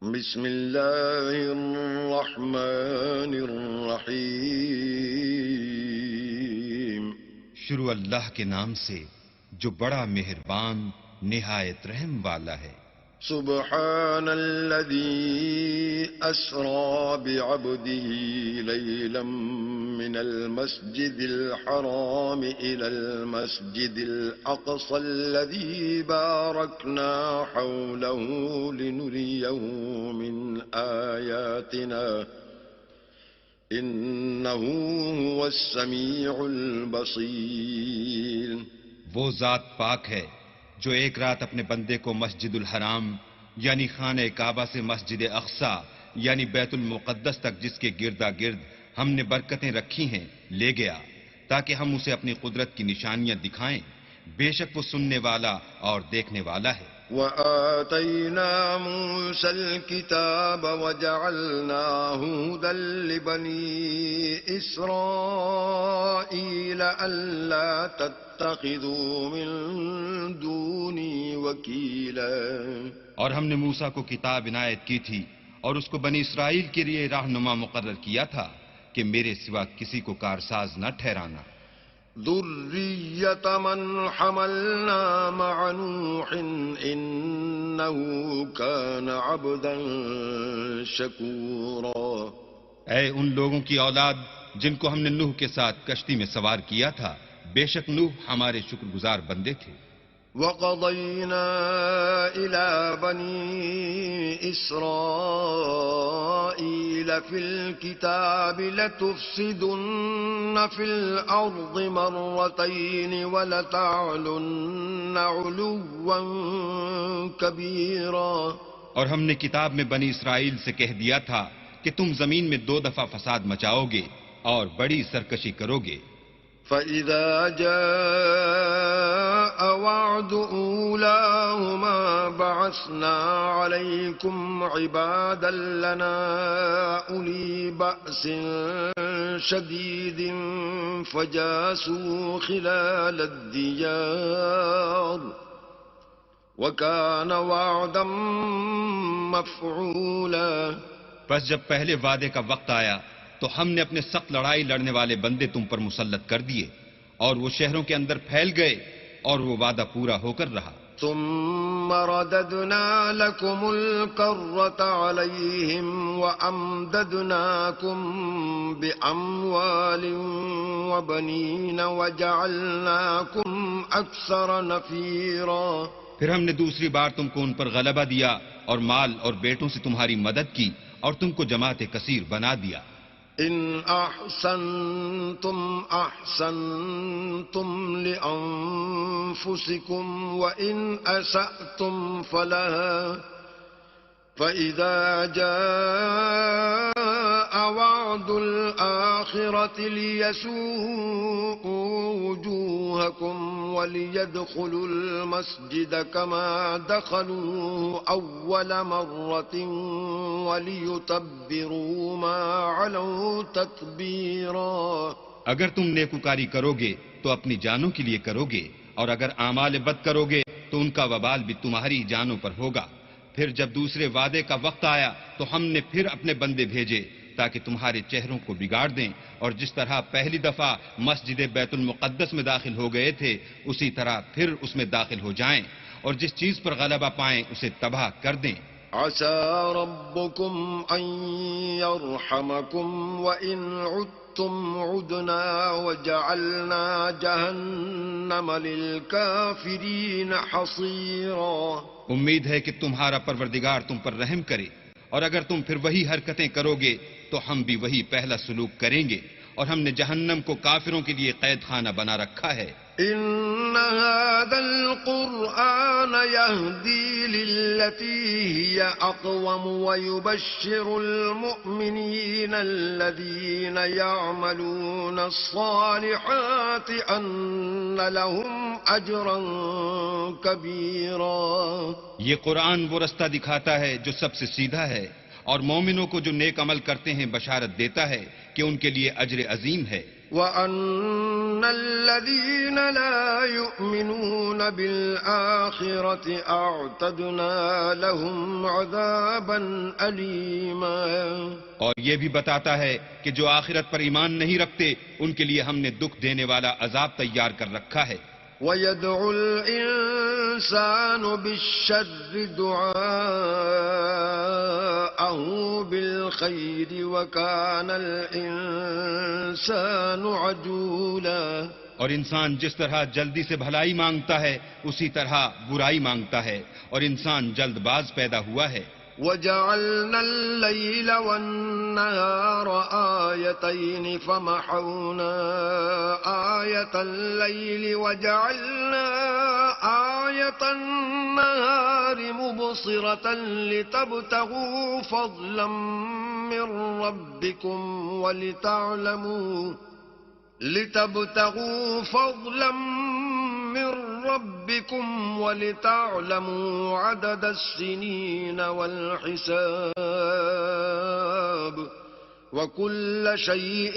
بسم اللہ الرحمن الرحیم۔ شروع اللہ کے نام سے جو بڑا مہربان نہایت رحم والا ہے۔ سبحان الذي أسرى بعبده ليلا من المسجد الحرام إلى المسجد الأقصى الذي باركنا حوله لنريه من آياتنا إنه هو السميع البصير۔ وہ ذات پاک ہے جو ایک رات اپنے بندے کو مسجد الحرام یعنی خانہ کعبہ سے مسجد اقصی یعنی بیت المقدس تک جس کے گردا گرد ہم نے برکتیں رکھی ہیں لے گیا تاکہ ہم اسے اپنی قدرت کی نشانیاں دکھائیں۔ بے شک وہ سننے والا اور دیکھنے والا ہے۔ وآتينا موسى الكتاب وجعلناه هدى لبني إسرائيل ألا تتخذوا من دوني وكيلا۔ اور ہم نے موسیٰ کو کتاب عنایت کی تھی اور اس کو بنی اسرائیل کے لیے رہنما مقرر کیا تھا کہ میرے سوا کسی کو کارساز نہ ٹھہرانا۔ ذریۃ من حملنا مع نوح انه كان عبدا شکورا۔ اے ان لوگوں کی اولاد جن کو ہم نے نوح کے ساتھ کشتی میں سوار کیا تھا، بے شک نوح ہمارے شکر گزار بندے تھے۔ وَقَضَيْنَا إِلَى بَنِي إِسْرَائِيلَ فِي الْكِتَابِ لَتُفْسِدُنَّ فِي الْأَرْضِ مَرَّتَيْنِ وَلَتَعْلُنَّ عُلُوًّا كَبِيرًا۔ اور ہم نے کتاب میں بنی اسرائیل سے کہہ دیا تھا کہ تم زمین میں 2 دفعہ فساد مچاؤ گے اور بڑی سرکشی کرو گے۔ فَإِذَا جَاءَ وَعْدُ أُولَاهُمَا بَعَثْنَا عَلَيْكُمْ عِبَادًا لَّنَا أُولِي بَأْسٍ شَدِيدٍ فَجَاسُوا خِلَالَ الدِّيَارِ وَكَانَ وَعْدًا مَّفْعُولًا۔ بس جب پہلے وعدے کا وقت آیا تو ہم نے اپنے سخت لڑائی لڑنے والے بندے تم پر مسلط کر دیے اور وہ شہروں کے اندر پھیل گئے اور وہ وعدہ پورا ہو کر رہا۔ ثم رددنا لكم الكرة عليهم وأمددناكم بأموال وبنين وجعلناكم أكثر نفيرا۔ پھر ہم نے دوسری بار تم کو ان پر غلبہ دیا اور مال اور بیٹوں سے تمہاری مدد کی اور تم کو جماعت کثیر بنا دیا۔ إن أحسنتم أحسنتم لأنفسكم وإن أسأتم فلها فإذا جاء وعد الآخرة ليسوءوا وجوهكم وليدخلوا المسجد كما دخلوه أول مرة وليتبروا ما علوا تتبيرا۔ اگر تم نیکوکاری کرو گے تو اپنی جانوں کے لیے کرو گے اور اگر اعمال بد کرو گے تو ان کا وبال بھی تمہاری جانوں پر ہوگا۔ پھر جب دوسرے وعدے کا وقت آیا تو ہم نے پھر اپنے بندے بھیجے تاکہ تمہارے چہروں کو بگاڑ دیں، اور جس طرح پہلی دفعہ مسجد بیت المقدس میں داخل ہو گئے تھے اسی طرح پھر اس میں داخل ہو جائیں، اور جس چیز پر غلبہ پائیں اسے تباہ کر دیں۔ عسى ربكم أن يرحمكم وإن عدتم عدنا وجعلنا جهنم للكافرين حصيرا۔ امید ہے کہ تمہارا پروردگار تم پر رحم کرے، اور اگر تم پھر وہی حرکتیں کرو گے تو ہم بھی وہی پہلا سلوک کریں گے، اور ہم نے جہنم کو کافروں کے لیے قید خانہ بنا رکھا ہے۔ إن هذا القرآن يهدي للتي هي أقوم ويبشر المؤمنين الذين يعملون الصالحات أن لهم أجرا كبيرا۔ یہ قرآن وہ رستہ دکھاتا ہے جو سب سے سیدھا ہے، اور مومنوں کو جو نیک عمل کرتے ہیں بشارت دیتا ہے کہ ان کے لیے اجر عظیم ہے۔ وَأَنَّ الَّذِينَ لَا يُؤْمِنُونَ بِالْآخِرَةِ أَعْتَدْنَا لَهُمْ عَذَابًا أَلِيمًا. اور یہ بھی بتاتا ہے کہ جو آخرت پر ایمان نہیں رکھتے ان کے لیے ہم نے دکھ دینے والا عذاب تیار کر رکھا ہے. وَيَدْعُ الْإِنسَانُ بِالشَّرِّ دُعَاءَهُ بِالْخَيْرِ وَكَانَ الْإِنسَانُ عَجُولًا. اور انسان جس طرح جلدی سے بھلائی مانگتا ہے اسی طرح برائی مانگتا ہے اور انسان جلد باز پیدا ہوا ہے. وَجَعَلْنَا اللَّيْلَ وَالنَّهَارَ آيَتَيْنِ فَمَحَوْنَا آيَةَ اللَّيْلِ وَجَعَلْنَا آيَةَ النَّهَارِ مُبْصِرَةً لِتَبْتَغُوا فَضْلًا مِّن رَّبِّكُمْ وَلِتَعْلَمُوا عَدَدَ السِّنِينَ وَالْحِسَابَ وَكُلَّ شَيْءٍ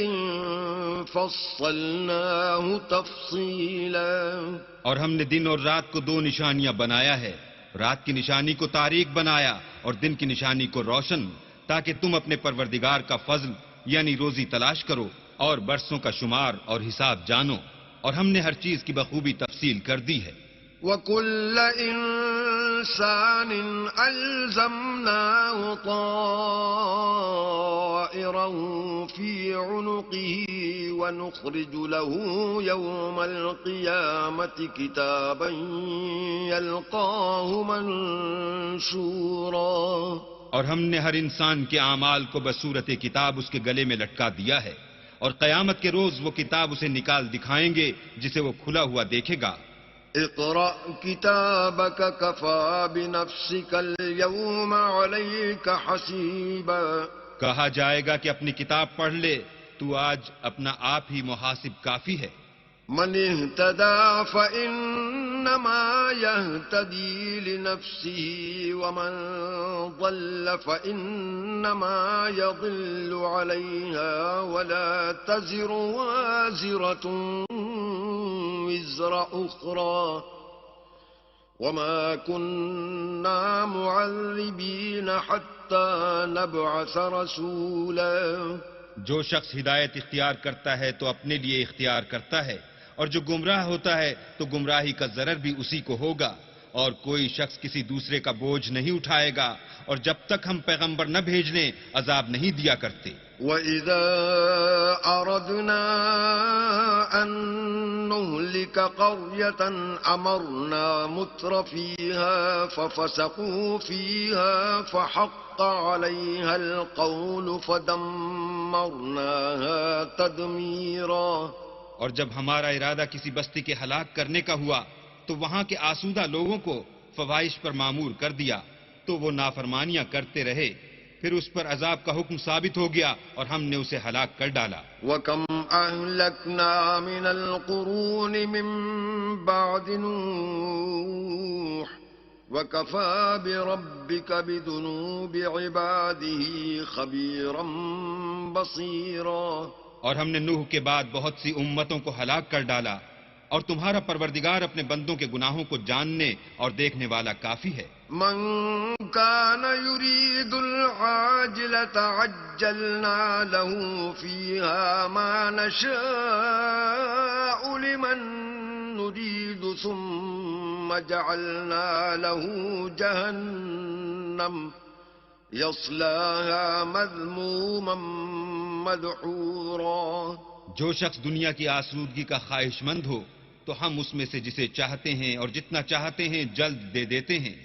فَصَّلْنَاهُ تَفْصِيلًا. اور ہم نے دن اور رات کو دو نشانیاں بنایا ہے. رات کی نشانی کو تاریک بنایا اور دن کی نشانی کو روشن، تاکہ تم اپنے پروردگار کا فضل یعنی روزی تلاش کرو اور برسوں کا شمار اور حساب جانو. اور ہم نے ہر چیز کی بخوبی تفصیل کر دی ہے. وَكُلَّ إِنسَانٍ أَلْزَمْنَاهُ طَائِرَهُ فِي عُنُقِهِ وَنُخْرِجُ لَهُ يَوْمَ الْقِيَامَةِ كِتَابًا يَلْقَاهُ مَنشُورًا. اور ہم نے ہر انسان کے اعمال کو بصورت کتاب اس کے گلے میں لٹکا دیا ہے، اور قیامت کے روز وہ کتاب اسے نکال دکھائیں گے جسے وہ کھلا ہوا دیکھے گا. اقرأ كتابك كفى بنفسك اليوم عليك حسيبا. کہا جائے گا کہ اپنی کتاب پڑھ لے، تو آج اپنا آپ ہی محاسب کافی ہے. من اهتدى فإنما يهتدي لنفسه ومن ضل فإنما يضل عليها ولا تزر وازرة وزر أخرى وما كنا معذبين حتى نبعث رسولا. جو شخص ہدایت اختیار کرتا ہے تو اپنے لیے اختیار کرتا ہے، اور جو گمراہ ہوتا ہے تو گمراہی کا ضرر بھی اسی کو ہوگا، اور کوئی شخص کسی دوسرے کا بوجھ نہیں اٹھائے گا، اور جب تک ہم پیغمبر نہ بھیج لیں عذاب نہیں دیا کرتے. وَإِذَا أَرَدْنَا أَن نُّهْلِكَ قَرْيَةً أَمَرْنَا مُتْرَ فِيهَا فَفَسَقُوا فِيهَا فَحَقَّ عَلَيْهَا الْقَوْلُ فَدَمَّرْنَاهَا تَدْمِيرًا. اور جب ہمارا ارادہ کسی بستی کے ہلاک کرنے کا ہوا تو وہاں کے آسودہ لوگوں کو فواحش پر معمور کر دیا، تو وہ نافرمانیاں کرتے رہے، پھر اس پر عذاب کا حکم ثابت ہو گیا اور ہم نے اسے ہلاک کر ڈالا. وَكَمْ أَهْلَكْنَا مِنَ الْقُرُونِ مِنْ بَعْدِ نُوحٍ وَكَفَى بِرَبِّكَ بِذُنُوبِ عِبَادِهِ خَبِيرًا بَصِيرًا. اور ہم نے نوح کے بعد بہت سی امتوں کو ہلاک کر ڈالا، اور تمہارا پروردگار اپنے بندوں کے گناہوں کو جاننے اور دیکھنے والا کافی ہے. من كان يريد العاجلة عجلنا له فيها ما نشاء لمن نريد ثم جعلنا له جهنم يصلاها مذموما مدحورا. جو شخص دنیا کی آسودگی کا خواہش مند ہو تو ہم اس میں سے جسے چاہتے ہیں اور جتنا چاہتے ہیں جلد دے دیتے ہیں،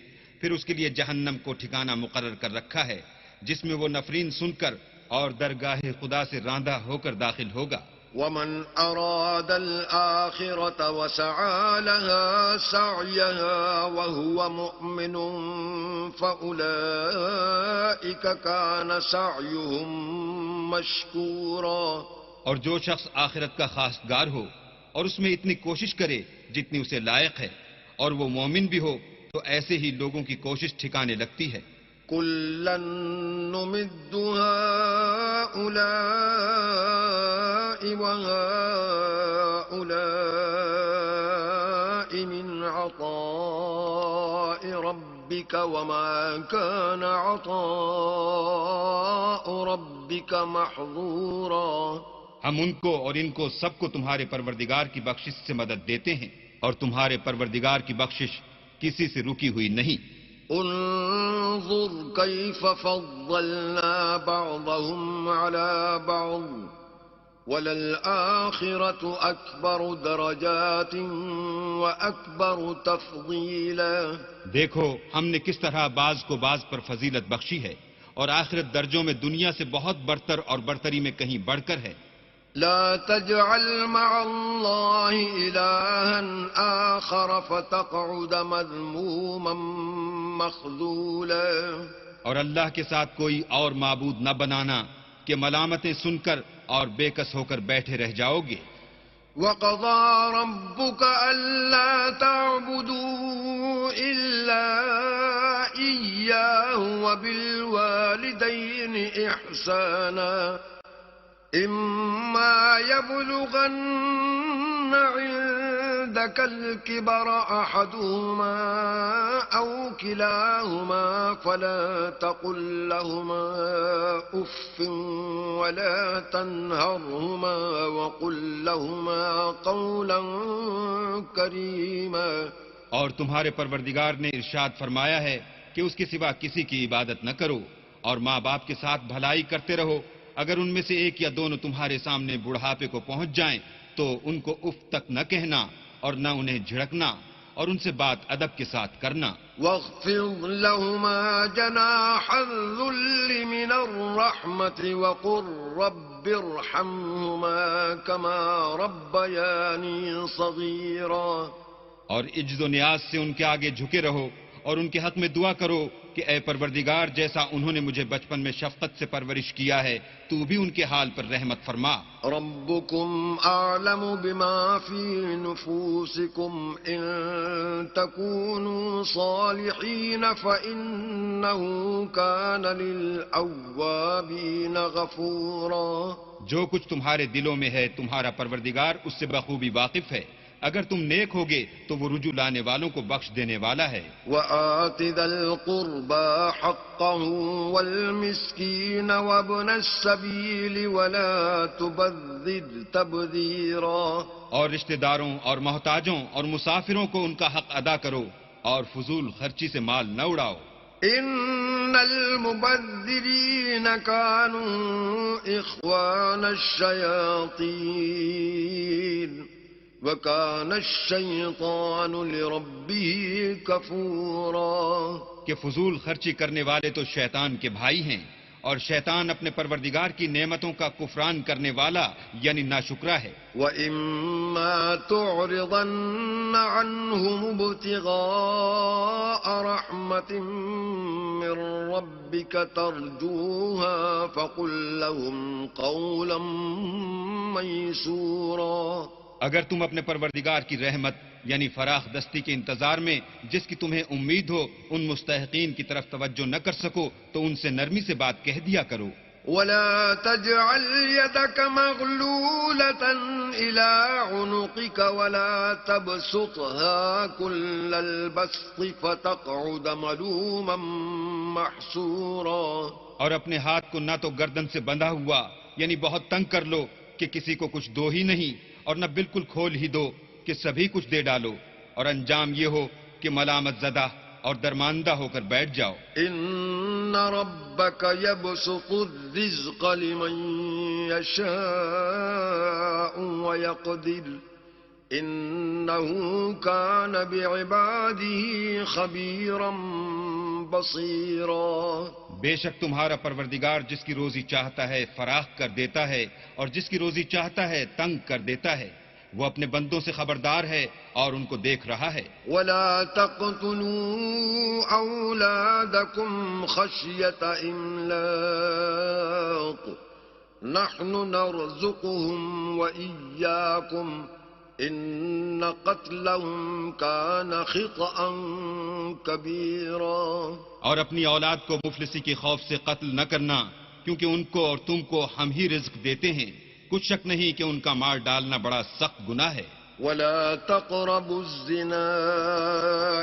پھر اس کے لیے جہنم کو ٹھکانہ مقرر کر رکھا ہے جس میں وہ نفرین سن کر اور درگاہ خدا سے راندہ ہو کر داخل ہوگا. ومن أراد الآخرة وسعى لها سعيها وهو مؤمن فأولئك كان سعيهم مشكورا. اور جو شخص آخرت کا خواستگار ہو اور اس میں اتنی کوشش کرے جتنی اسے لائق ہے اور وہ مومن بھی ہو تو ایسے ہی لوگوں کی کوشش ٹھکانے لگتی ہے. كُلًّا نُّمِدُّ هَٰؤُلَاءِ وهؤلاء من عطاء ربك وما كان عطاء ربك محظورا. ہم ان کو اور ان کو سب کو تمہارے پروردگار کی بخشش سے مدد دیتے ہیں اور تمہارے پروردگار کی بخشش کسی سے رکی ہوئی نہیں. انظر كيف فضلنا بعضهم على بعض وللآخرة أكبر درجات وأكبر تفضيلا. دیکھو ہم نے کس طرح بعض کو بعض پر فضیلت بخشی ہے اور آخرت درجوں میں دنیا سے بہت برتر اور برتری میں کہیں بڑھ کر ہے. لا تجعل مع الله إلها آخر فتقعد مذموما مخذولا. اور اللہ کے ساتھ کوئی اور معبود نہ بنانا کہ ملامتیں سن کر اور بے کس ہو کر بیٹھے رہ جاؤ گے. وَقَضَى رَبُّكَ أَلَّا تَعْبُدُوا إِلَّا إِيَّاهُ وَبِالْوَالِدَيْنِ إِحْسَانًا. إِمَّا يَبْلُغَنَّ عِندَكَ الْكِبَرَ أَحَدُهُمَا أَوْ كِلَاهُمَا فَلَا تَقُل لَّهُمَا أُفٍّ وَلَا تَنْهَرْهُمَا وَقُل لَّهُمَا قَوْلًا كَرِيمًا. اور تمہارے پروردگار نے ارشاد فرمایا ہے کہ اس کے سوا کسی کی عبادت نہ کرو اور ماں باپ کے ساتھ بھلائی کرتے رہو. اگر ان میں سے ایک یا دونوں تمہارے سامنے بڑھاپے کو پہنچ جائیں تو ان کو اف تک نہ کہنا اور نہ انہیں جھڑکنا اور ان سے بات ادب کے ساتھ کرنا. واخفض لهما جناح الذل من الرحمة وقل رب ارحمهما كما ربياني صغيرا. اور عجز و نیاز سے ان کے آگے جھکے رہو اور ان کے حق میں دعا کرو کہ اے پروردگار جیسا انہوں نے مجھے بچپن میں شفقت سے پرورش کیا ہے تو بھی ان کے حال پر رحمت فرما. ربكم أعلم بما في نفوسكم إن تكونوا صالحين فإنه كان للأوابين غفورا. جو کچھ تمہارے دلوں میں ہے تمہارا پروردگار اس سے بخوبی واقف ہے. اگر تم نیک ہوگے تو وہ رجوع لانے والوں کو بخش دینے والا ہے. وَآتِ ذَا الْقُرْبَى حَقَّهُ وَالْمِسْكِينَ وَابْنَ السَّبِيلِ وَلَا تُبَذِّرْ تَبْذِيرًا. اور رشتہ داروں اور محتاجوں اور مسافروں کو ان کا حق ادا کرو اور فضول خرچی سے مال نہ اڑاؤ. إِنَّ الْمُبَذِّرِينَ كَانُوا إِخْوَانَ الشَّيَاطِينِ وَكَانَ الشَّيْطَانُ لِرَبِّهِ كَفُورًا. کہ فضول خرچی کرنے والے تو شیطان کے بھائی ہیں اور شیطان اپنے پروردگار کی نعمتوں کا کفران کرنے والا یعنی ناشکرا ہے. وَإِمَّا تُعْرِضَنَّ عَنْهُمُ ابْتِغَاءَ رَحْمَةٍ مِّن رَّبِّكَ تَرْجُوهَا فَقُل لَّهُمْ قَوْلًا مَّيْسُورًا. اگر تم اپنے پروردگار کی رحمت یعنی فراخ دستی کے انتظار میں جس کی تمہیں امید ہو ان مستحقین کی طرف توجہ نہ کر سکو تو ان سے نرمی سے بات کہہ دیا کرو. وَلَا تَجْعَلْ يَدَكَ مَغْلُولَةً إِلَىٰ عُنُقِكَ وَلَا تَبْسُطْهَا كُلَّ الْبَسْطِ فَتَقْعُدَ مَلُومًا مَّحْسُورًا. اور اپنے ہاتھ کو نہ تو گردن سے بندھا ہوا یعنی بہت تنگ کر لو کہ کسی کو کچھ دو ہی نہیں اور نہ بالکل کھول ہی دو کہ سبھی کچھ دے ڈالو اور انجام یہ ہو کہ ملامت زدہ اور درماندہ ہو کر بیٹھ جاؤ. ان ربك يبسط الرزق لمن يشاء ويقدر انه كان بعباده خبيرا بصيرا. بے شک تمہارا پروردگار جس کی روزی چاہتا ہے فراخ کر دیتا ہے اور جس کی روزی چاہتا ہے تنگ کر دیتا ہے. وہ اپنے بندوں سے خبردار ہے اور ان کو دیکھ رہا ہے. وَلَا تَقْتُلُوا أَوْلَادَكُمْ خَشْيَةَ إِمْلَاقٍ نَحْنُ نَرْزُقُهُمْ وَإِيَّاكُمْ إِنَّ قَتْلَهُمْ كَانَ خِطْئًا كَبِيرًا. اور اپنی اولاد کو مفلسی کے خوف سے قتل نہ کرنا کیونکہ ان کو اور تم کو ہم ہی رزق دیتے ہیں. کچھ شک نہیں کہ ان کا مار ڈالنا بڑا سخت گناہ ہے. ولا تقربوا الزنا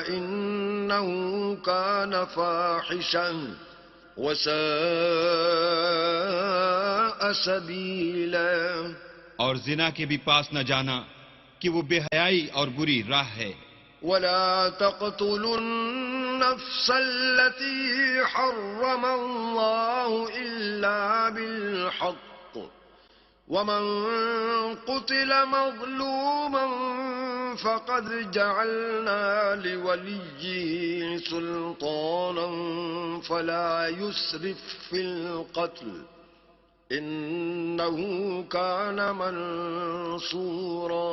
إنه كان فاحشا وساء سبيلا. اور زنا کے بھی پاس نہ جانا کہ وہ بے حیائی اور بری راہ ہے. ولا تقتلوا النفس التي حرم الله إلا بالحق ومن قتل مظلوما فقد جعلنا لوليه سلطانا فلا يسرف في القتل إنه كان منصورا.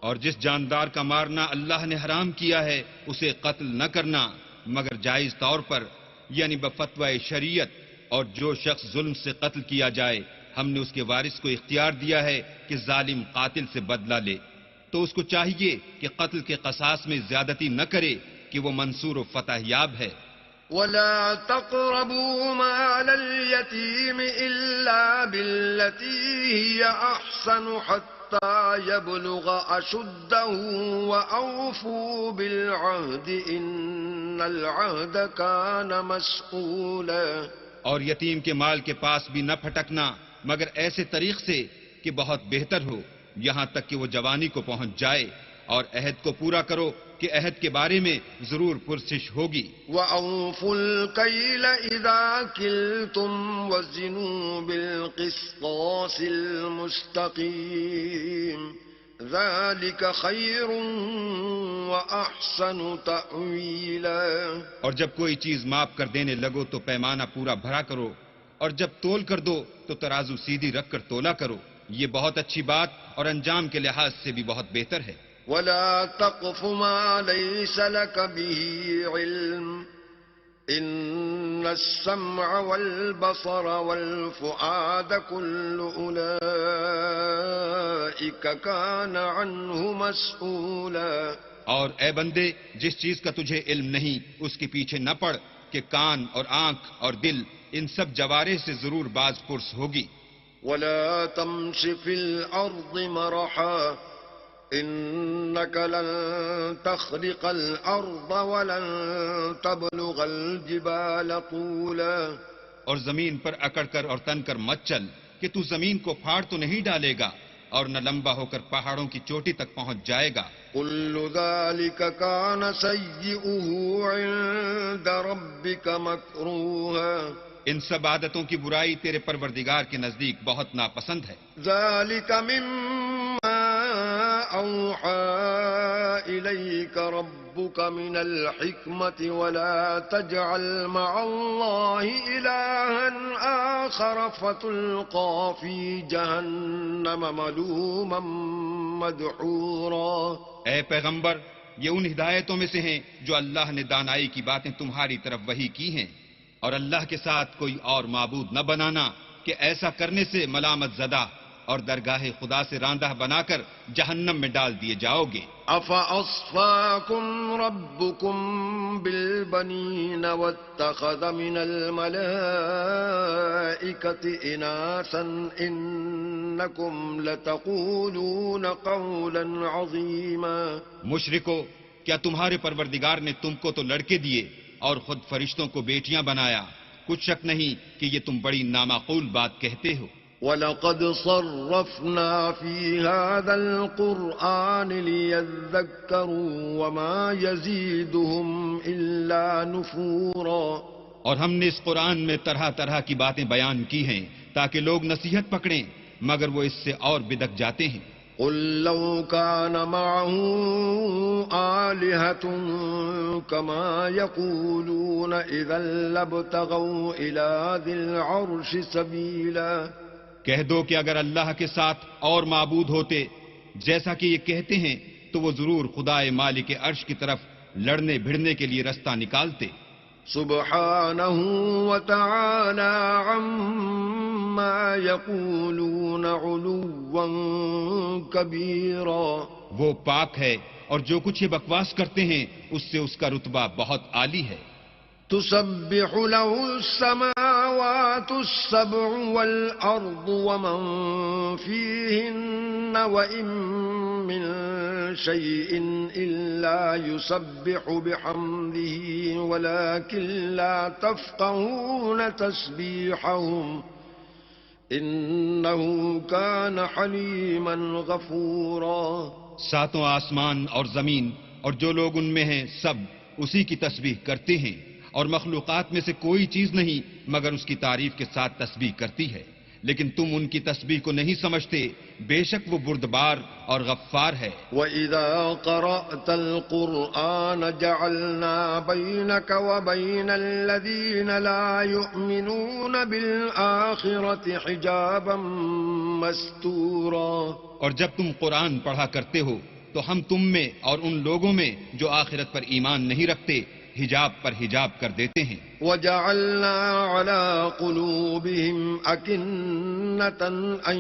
اور جس جاندار کا مارنا اللہ نے حرام کیا ہے اسے قتل نہ کرنا مگر جائز طور پر یعنی بفتوی شریعت. اور جو شخص ظلم سے قتل کیا جائے ہم نے اس کے وارث کو اختیار دیا ہے کہ ظالم قاتل سے بدلہ لے تو اس کو چاہیے کہ قتل کے قصاص میں زیادتی نہ کرے کہ وہ منصور و فتح یاب ہے. ولا تقربوا مال اليتيم إلا بالتي هي أحسن حتى يبلغ أشده وأوفوا بالعهد إن العهد كان مسؤولا. اور یتیم کے مال کے پاس بھی نہ پھٹکنا مگر ایسے طریق سے کہ بہت بہتر ہو یہاں تک کہ وہ جوانی کو پہنچ جائے. اور عہد کو پورا کرو کہ عہد کے بارے میں ضرور پرسش ہوگی. وَأَوْفُوا الْكَيْلَ إِذَا كِلْتُمْ وَزِنُوا بِالْقِسْطَاسِ الْمُسْتَقِيمِ ذَلِكَ خَيْرٌ وَأَحْسَنُ تَأْوِيلًا. اور جب کوئی چیز ماپ کر دینے لگو تو پیمانہ پورا بھرا کرو اور جب تول کر دو تو ترازو سیدھی رکھ کر تولا کرو. یہ بہت اچھی بات اور انجام کے لحاظ سے بھی بہت بہتر ہے. ولا تقف ما ليس لك به علم إن السمع والبصر والفؤاد كل أولئك كان عنه مسؤولا. اور اے بندے جس چیز کا تجھے علم نہیں اس کے پیچھے نہ پڑ کہ کان اور آنکھ اور دل ان سب جوارح سے ضرور باز پرس ہوگی. ولا تمش في الأرض مرحا إنك لن تخرق الأرض ولن تبلغ الجبال طولا. اور زمین پر اکڑ کر اور تن کر مت چل کہ تو زمین کو پھاڑ تو نہیں ڈالے گا اور نہ لمبا ہو کر پہاڑوں کی چوٹی تک پہنچ جائے گا. كل ذلك كان سيئه عند ربك مكروها. ان سب عادتوں کی برائی تیرے پروردگار کے نزدیک بہت ناپسند ہے. ذلك مما أوحى إليك ربك من الحكمة ولا تجعل مع الله إلها آخر فتلقى في جهنم ملوما مدحورا. اے پیغمبر یہ ان ہدایتوں میں سے ہیں جو اللہ نے دانائی کی باتیں تمہاری طرف وحی کی ہیں اور اللہ کے ساتھ کوئی اور معبود نہ بنانا کہ ایسا کرنے سے ملامت زدہ اور درگاہ خدا سے راندہ بنا کر جہنم میں ڈال دیے جاؤ گے. أَفَأَصْفَاكُمْ رَبُّكُمْ بِالْبَنِينَ وَاتَّخَذَ مِنَ الْمَلَائِكَةِ إِنَاثًا إِنَّكُمْ لَتَقُولُونَ قَوْلًا عَظِيمًا. مشرکو کیا تمہارے پروردگار نے تم کو تو لڑکے دیے اور خود فرشتوں کو بیٹیاں بنایا؟ کچھ شک نہیں کہ یہ تم بڑی نامعقول بات کہتے ہو. وَلَقَدْ صَرَّفْنَا فِي هَذَا الْقُرْآنِ لِيَذَّكَّرُوا وَمَا يَزِيدُهُمْ إِلَّا نُفُورًا. اور ہم نے اس قرآن میں طرح طرح کی باتیں بیان کی ہیں تاکہ لوگ نصیحت پکڑیں مگر وہ اس سے اور بدک جاتے ہیں. قُل لَّوْ كَانَ مَعَهُ آلِهَةٌ كَمَا يَقُولُونَ إِذًا لَّابْتَغَوْا إِلَىٰ ذِي الْعَرْشِ سَبِيلًا. کہہ دو کہ اگر اللہ کے ساتھ اور معبود ہوتے جیسا کہ یہ کہتے ہیں تو وہ ضرور خدائے مالک عرش کی طرف لڑنے بھڑنے کے لیے رستہ نکالتے. سبحانہ وتعالی عما یقولون علوا کبیرا. وہ پاک ہے اور جو کچھ یہ بکواس کرتے ہیں اس سے اس کا رتبہ بہت عالی ہے. تسبح له السماوات السبع والأرض ومن فيهن وإن من شيء إلا يسبح بحمده ولكن لا تفقهون تسبيحهم إنه كان حليما غفورا. ساتوں آسمان اور زمین اور جو لوگ ان میں ہیں سب اسی کی تسبیح کرتے ہیں، اور مخلوقات میں سے کوئی چیز نہیں مگر اس کی تعریف کے ساتھ تسبیح کرتی ہے، لیکن تم ان کی تسبیح کو نہیں سمجھتے، بے شک وہ بردبار اور غفار ہے. وَإِذَا قَرَأْتَ الْقُرْآنَ جَعَلْنَا بَيْنَكَ وَبَيْنَ الَّذِينَ لَا يُؤْمِنُونَ بِالْآخِرَةِ حِجَابًا مَسْتُورًا. اور جب تم قرآن پڑھا کرتے ہو تو ہم تم میں اور ان لوگوں میں جو آخرت پر ایمان نہیں رکھتے حجاب پر حجاب کر دیتے ہیں. وَجَعَلْنَا عَلَىٰ قُلُوبِهِمْ أَكِنَّةً أَن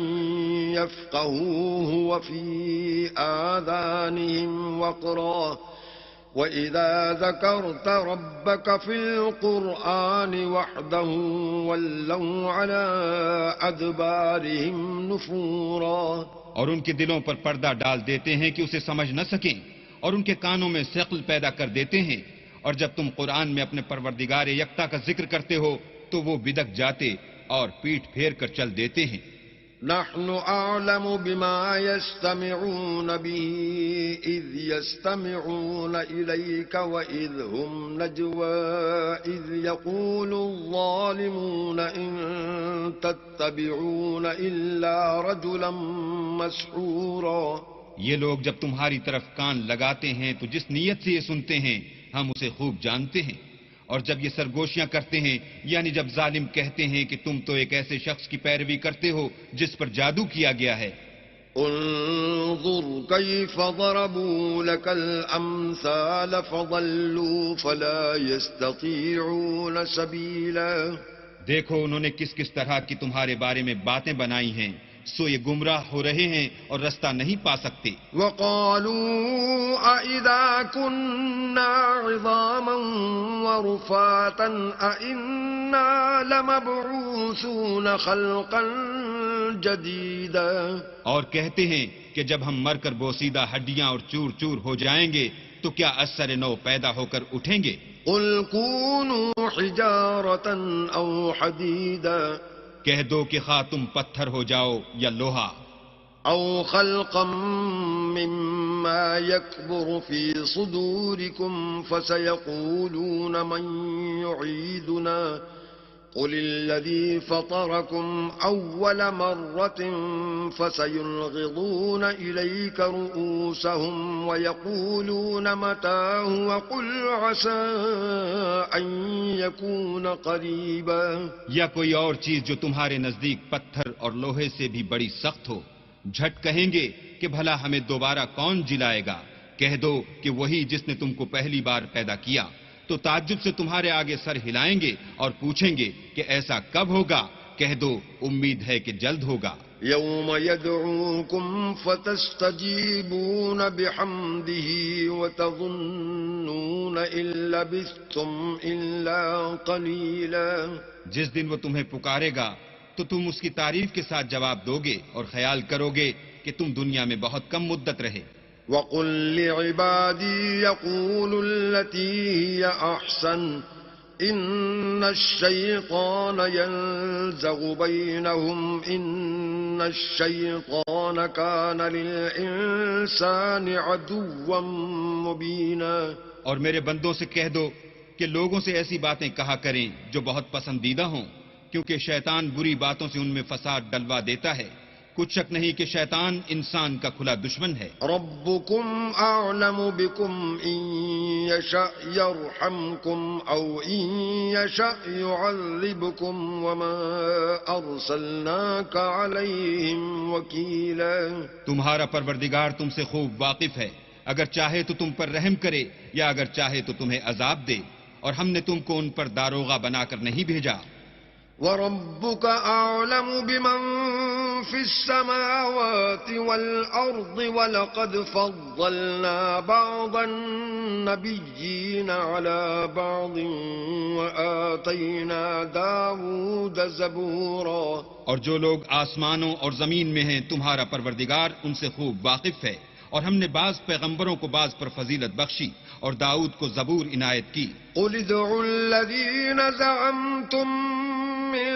يَفْقَهُوهُ وَفِي آذَانِهِمْ وَقْرًا وَإِذَا ذَكَرْتَ رَبَّكَ فِي الْقُرْآنِ وَحْدَهُ وَلَّوْا عَلَىٰ أَدْبَارِهِمْ نُفُورًا. اور ان کے دلوں پر پردہ ڈال دیتے ہیں کہ اسے سمجھ نہ سکیں، اور ان کے کانوں میں ثقل پیدا کر دیتے ہیں، اور جب تم قرآن میں اپنے پروردگار یکتا کا ذکر کرتے ہو تو وہ بدک جاتے اور پیٹھ پھیر کر چل دیتے ہیں. نحن أعلم بما يستمعون به إذ يستمعون إليك وإذ هم نجوى إذ يقول الظالمون إن تتبعون إلا رجلا مسحورا. یہ لوگ جب تمہاری طرف کان لگاتے ہیں تو جس نیت سے یہ سنتے ہیں ہم اسے خوب جانتے ہیں، اور جب یہ سرگوشیاں کرتے ہیں یعنی جب ظالم کہتے ہیں کہ تم تو ایک ایسے شخص کی پیروی کرتے ہو جس پر جادو کیا گیا ہے. انظر كيف ضربوا لك الأمثال فضلوا فلا يستطيعون سبيلا. دیکھو انہوں نے کس کس طرح کی تمہارے بارے میں باتیں بنائی ہیں، سو یہ گمراہ ہو رہے ہیں اور رستہ نہیں پا سکتے. وقالوا أإذا كنا عظاما ورفاتا أإنا لمبعوثون خلقا جديدا. اور کہتے ہیں کہ جب ہم مر کر بوسیدہ ہڈیاں اور چور چور ہو جائیں گے تو کیا اثر نو پیدا ہو کر اٹھیں گے. قل كونوا حجارة أو حديدا. کہہ دو کہ خواہ تم پتھر ہو جاؤ یا لوہا. أو خلقا مما يكبر في صدوركم فسيقولون من يعيدنا قل الذي فطركم أول مرة فسينغضون إليك رؤوسهم ويقولون متاه وقل عسى أن يكون قريبا. یا کوئی اور چیز جو تمہارے نزدیک پتھر اور لوہے سے بھی بڑی سخت ہو. جھٹ کہیں گے کہ بھلا ہمیں دوبارہ کون جلائے گا. کہہ دو کہ وہی جس نے تم کو پہلی بار پیدا کیا. تو تعجب سے تمہارے آگے سر ہلائیں گے اور پوچھیں گے کہ ایسا کب ہوگا. کہہ دو امید ہے کہ جلد ہوگا. يوم يدعوكم فتستجيبون بحمده وتظنون إن لبثتم إلا قليلا. جس دن وہ تمہیں پکارے گا تو تم اس کی تعریف کے ساتھ جواب دو گے اور خیال کرو گے کہ تم دنیا میں بہت کم مدت رہے. وَقُل لِّعِبَادِي يَقُولُوا الَّتِي هِيَ أَحْسَنُ إِنَّ الشَّيْطَانَ يَنزَغُ بَيْنَهُمْ إِنَّ الشَّيْطَانَ كَانَ لِلْإِنسَانِ عَدُوًّا مُّبِينًا. اور میرے بندوں سے کہہ دو کہ لوگوں سے ایسی باتیں کہا کریں جو بہت پسندیدہ ہوں، کیونکہ شیطان بری باتوں سے ان میں فساد ڈلوا دیتا ہے. کچھ شک نہیں کہ شیطان انسان کا کھلا دشمن ہے. ربكم أعلم بكم إن يشأ يرحمكم أو إن يشأ يعذبكم وما أرسلناك عليهم وكيلا. تمہارا پروردگار تم سے خوب واقف ہے، اگر چاہے تو تم پر رحم کرے یا اگر چاہے تو تمہیں عذاب دے، اور ہم نے تم کو ان پر داروغہ بنا کر نہیں بھیجا. وربك أعلم بمن في السماوات والأرض ولقد فضلنا بعض النبيين على بعض وآتينا داود زبورا. اور جو لوگ آسمانوں اور زمین میں ہیں تمہارا پروردگار ان سے خوب واقف ہے، اور ہم نے بعض پیغمبروں کو بعض پر فضیلت بخشی اور داؤد کو زبور عنایت کی. قل ادعوا الذين زعمتم من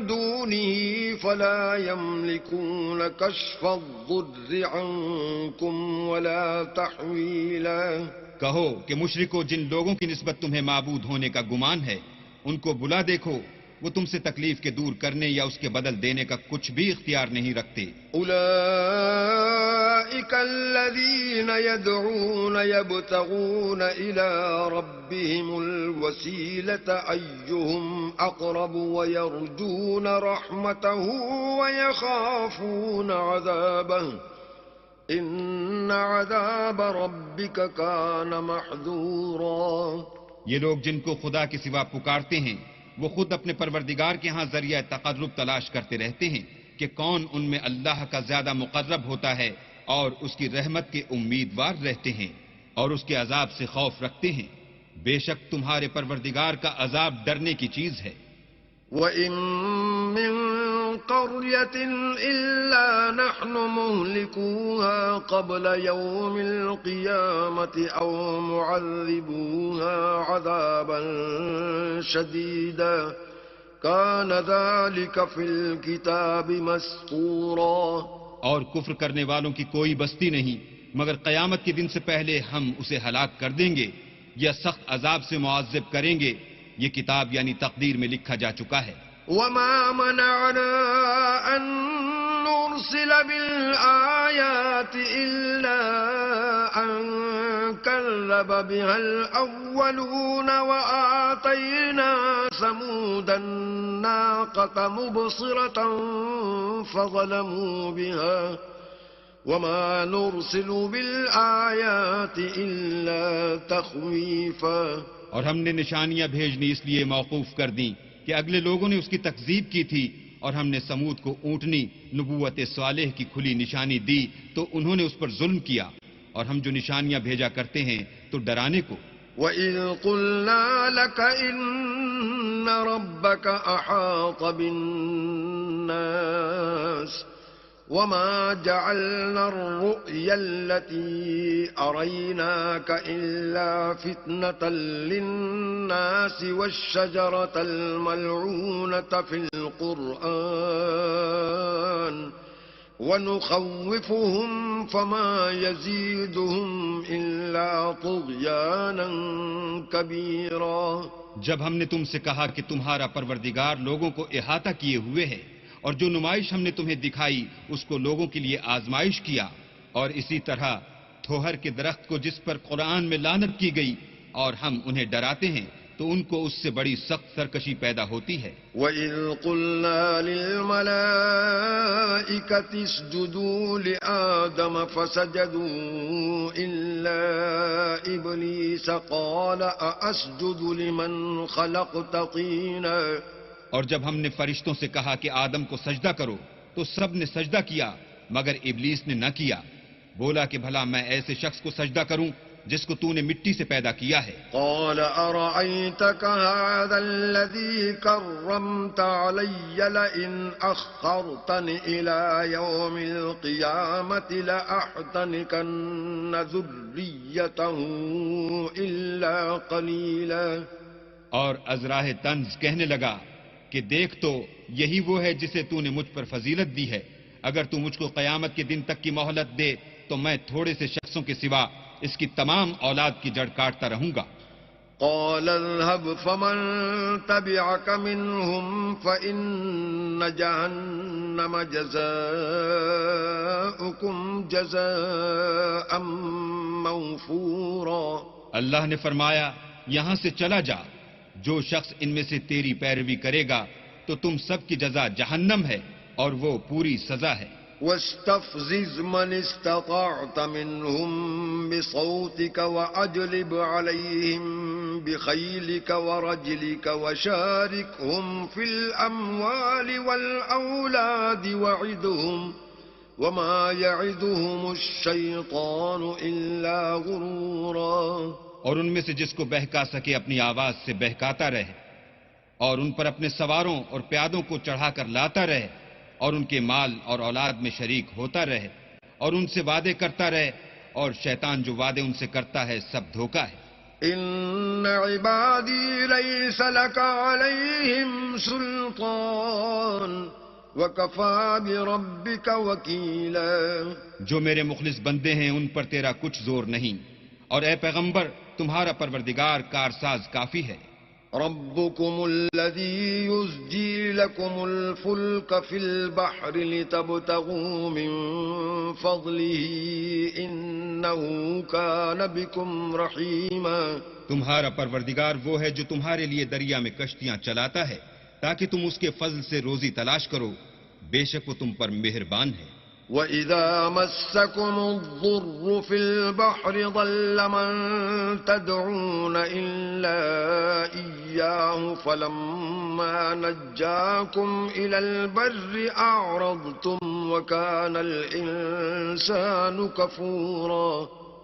دونه فلا يملكون كشف الضر عنكم ولا تحويلا. کہو کہ مشرکو جن لوگوں کی نسبت تمہیں معبود ہونے کا گمان ہے ان کو بلا دیکھو، وہ تم سے تکلیف کے دور کرنے یا اس کے بدل دینے کا کچھ بھی اختیار نہیں رکھتے. أولئك الذين يدعون يبتغون إلى ربهم الوسيلة أيهم أقرب ويرجون رحمته ويخافون عذابه إن عذاب ربك كان محذورا. یہ لوگ جن کو خدا کے سوا پکارتے ہیں وہ خود اپنے پروردگار کے ہاں ذریعہ تقرب تلاش کرتے رہتے ہیں کہ کون ان میں اللہ کا زیادہ مقرب ہوتا ہے، اور اس کی رحمت کے امیدوار رہتے ہیں اور اس کے عذاب سے خوف رکھتے ہیں. بے شک تمہارے پروردگار کا عذاب ڈرنے کی چیز ہے. وَإِن مِّن قَرْيَةٍ إِلَّا نَحْنُ مُهْلِكُوهَا قَبْلَ يَوْمِ الْقِيَامَةِ أَوْ مُعَذِّبُوهَا عَذَابًا شَدِيدًا كَانَ ذَلِكَ فِي الْكِتَابِ مَسْطُورًا. اور کفر کرنے والوں کی کوئی بستی نہیں مگر قیامت کے دن سے پہلے ہم اسے ہلاک کر دیں گے یا سخت عذاب سے معذب کریں گے. یہ کتاب یعنی تقدیر میں لکھا جا چکا ہے. وَمَا مَنَعْنَا أَن نُّرْسِلَ بِالْآيَاتِ إِلَّا أَن كَذَّبَ بِهَا الْأَوَّلُونَ وَآتَيْنَا ثَمُودَ النَّاقَةَ مُبْصِرَةً فَظَلَمُوا بِهَا وَمَا نُرْسِلُ بِالْآيَاتِ إِلَّا تَخْوِيفًا. اور ہم نے نشانیاں بھیجنی اس لیے موقوف کر دیں کہ اگلے لوگوں نے اس کی تکذیب کی تھی، اور ہم نے سمود کو اونٹنی نبوت صالح کی کھلی نشانی دی تو انہوں نے اس پر ظلم کیا، اور ہم جو نشانیاں بھیجا کرتے ہیں تو ڈرانے کو. وَإِذْ قُلْنَا لَكَ إِنَّ رَبَّكَ أَحَاطَ بِالنَّاسِ وَمَا جَعَلْنَا الرُّؤْيَا الَّتِي أَرَيْنَاكَ إِلَّا فِتْنَةً لِلنَّاسِ وَالشَّجَرَةَ الْمَلْعُونَةَ فِي الْقُرْآنِ وَنُخَوِّفُهُمْ فَمَا يَزِيدُهُمْ إِلَّا طُغْيَانًا كَبِيرًا. جب ہم نے تم سے کہا کہ تمہارا پروردگار لوگوں کو احاطہ کیے ہوئے ہے اور جو نمائش ہم نے تمہیں دکھائی اس کو لوگوں کے لیے آزمائش کیا، اور اسی طرح تھوہر کے درخت کو جس پر قرآن میں لعنت کی گئی اور ہم انہیں ڈراتے ہیں تو ان کو اس سے بڑی سخت سرکشی پیدا ہوتی ہے. وَإِذْ قُلْنَا لِلْمَلَائِكَةِ اسْجُدُوا لِآدَمَ فَسَجَدُوا إِلَّا إِبْلِيسَ قَالَ أَأَسْجُدُ لِمَنْ خَلَقْتَ طِينًا. اور جب ہم نے فرشتوں سے کہا کہ آدم کو سجدہ کرو تو سب نے سجدہ کیا مگر ابلیس نے نہ کیا. بولا کہ بھلا میں ایسے شخص کو سجدہ کروں جس کو تو نے مٹی سے پیدا کیا ہے. قال أرأيتك هذا الذي كرمت علي لئن أخرتني إلى يوم القيامة لأحتنكن ذريته إلا قليلا. اور ازراہ طنز کہنے لگا کہ دیکھ تو یہی وہ ہے جسے تو نے مجھ پر فضیلت دی ہے، اگر تو مجھ کو قیامت کے دن تک کی مہلت دے تو میں تھوڑے سے شخصوں کے سوا اس کی تمام اولاد کی جڑ کاٹتا رہوں گا. قال اذهب فمن تبعك منهم فإن جهنم جزاؤكم جزاء موفورا. اللہ نے فرمایا یہاں سے چلا جا، جو شخص ان میں سے تیری پیروی کرے گا تو تم سب کی جزا جہنم ہے اور وہ پوری سزا ہے. واستفزز من استطعت منهم بصوتك وأجلب عليهم بخيلك ورجلك وشاركهم في الأموال والأولاد وعدهم وما يعدهم الشيطان إلا غرورا. اور ان میں سے جس کو بہکا سکے اپنی آواز سے بہکاتا رہے، اور ان پر اپنے سواروں اور پیادوں کو چڑھا کر لاتا رہے، اور ان کے مال اور اولاد میں شریک ہوتا رہے، اور ان سے وعدے کرتا رہے، اور شیطان جو وعدے ان سے کرتا ہے سب دھوکہ ہے. ان عبادی لیس لک علیہم سلطان وکفا بربک وکیلا. جو میرے مخلص بندے ہیں ان پر تیرا کچھ زور نہیں، اور اے پیغمبر تمہارا پروردگار کارساز کافی ہے. ربكم الذي يزجي لكم الفلك في البحر لتبتغوا من فضله إنه كان بكم رحيما. تمہارا پروردگار وہ ہے جو تمہارے لیے دریا میں کشتیاں چلاتا ہے تاکہ تم اس کے فضل سے روزی تلاش کرو، بے شک وہ تم پر مہربان ہے. وَإِذَا مَسَّكُمُ الضُّرُّ فِي الْبَحْرِ ضَلَّ مَن تَدْعُونَ إِلَّا إِيَّاهُ فَلَمَّا نَجَّاكُمْ إِلَى الْبَرِّ أَعْرَضْتُمْ وَكَانَ الْإِنسَانُ كَفُورًا.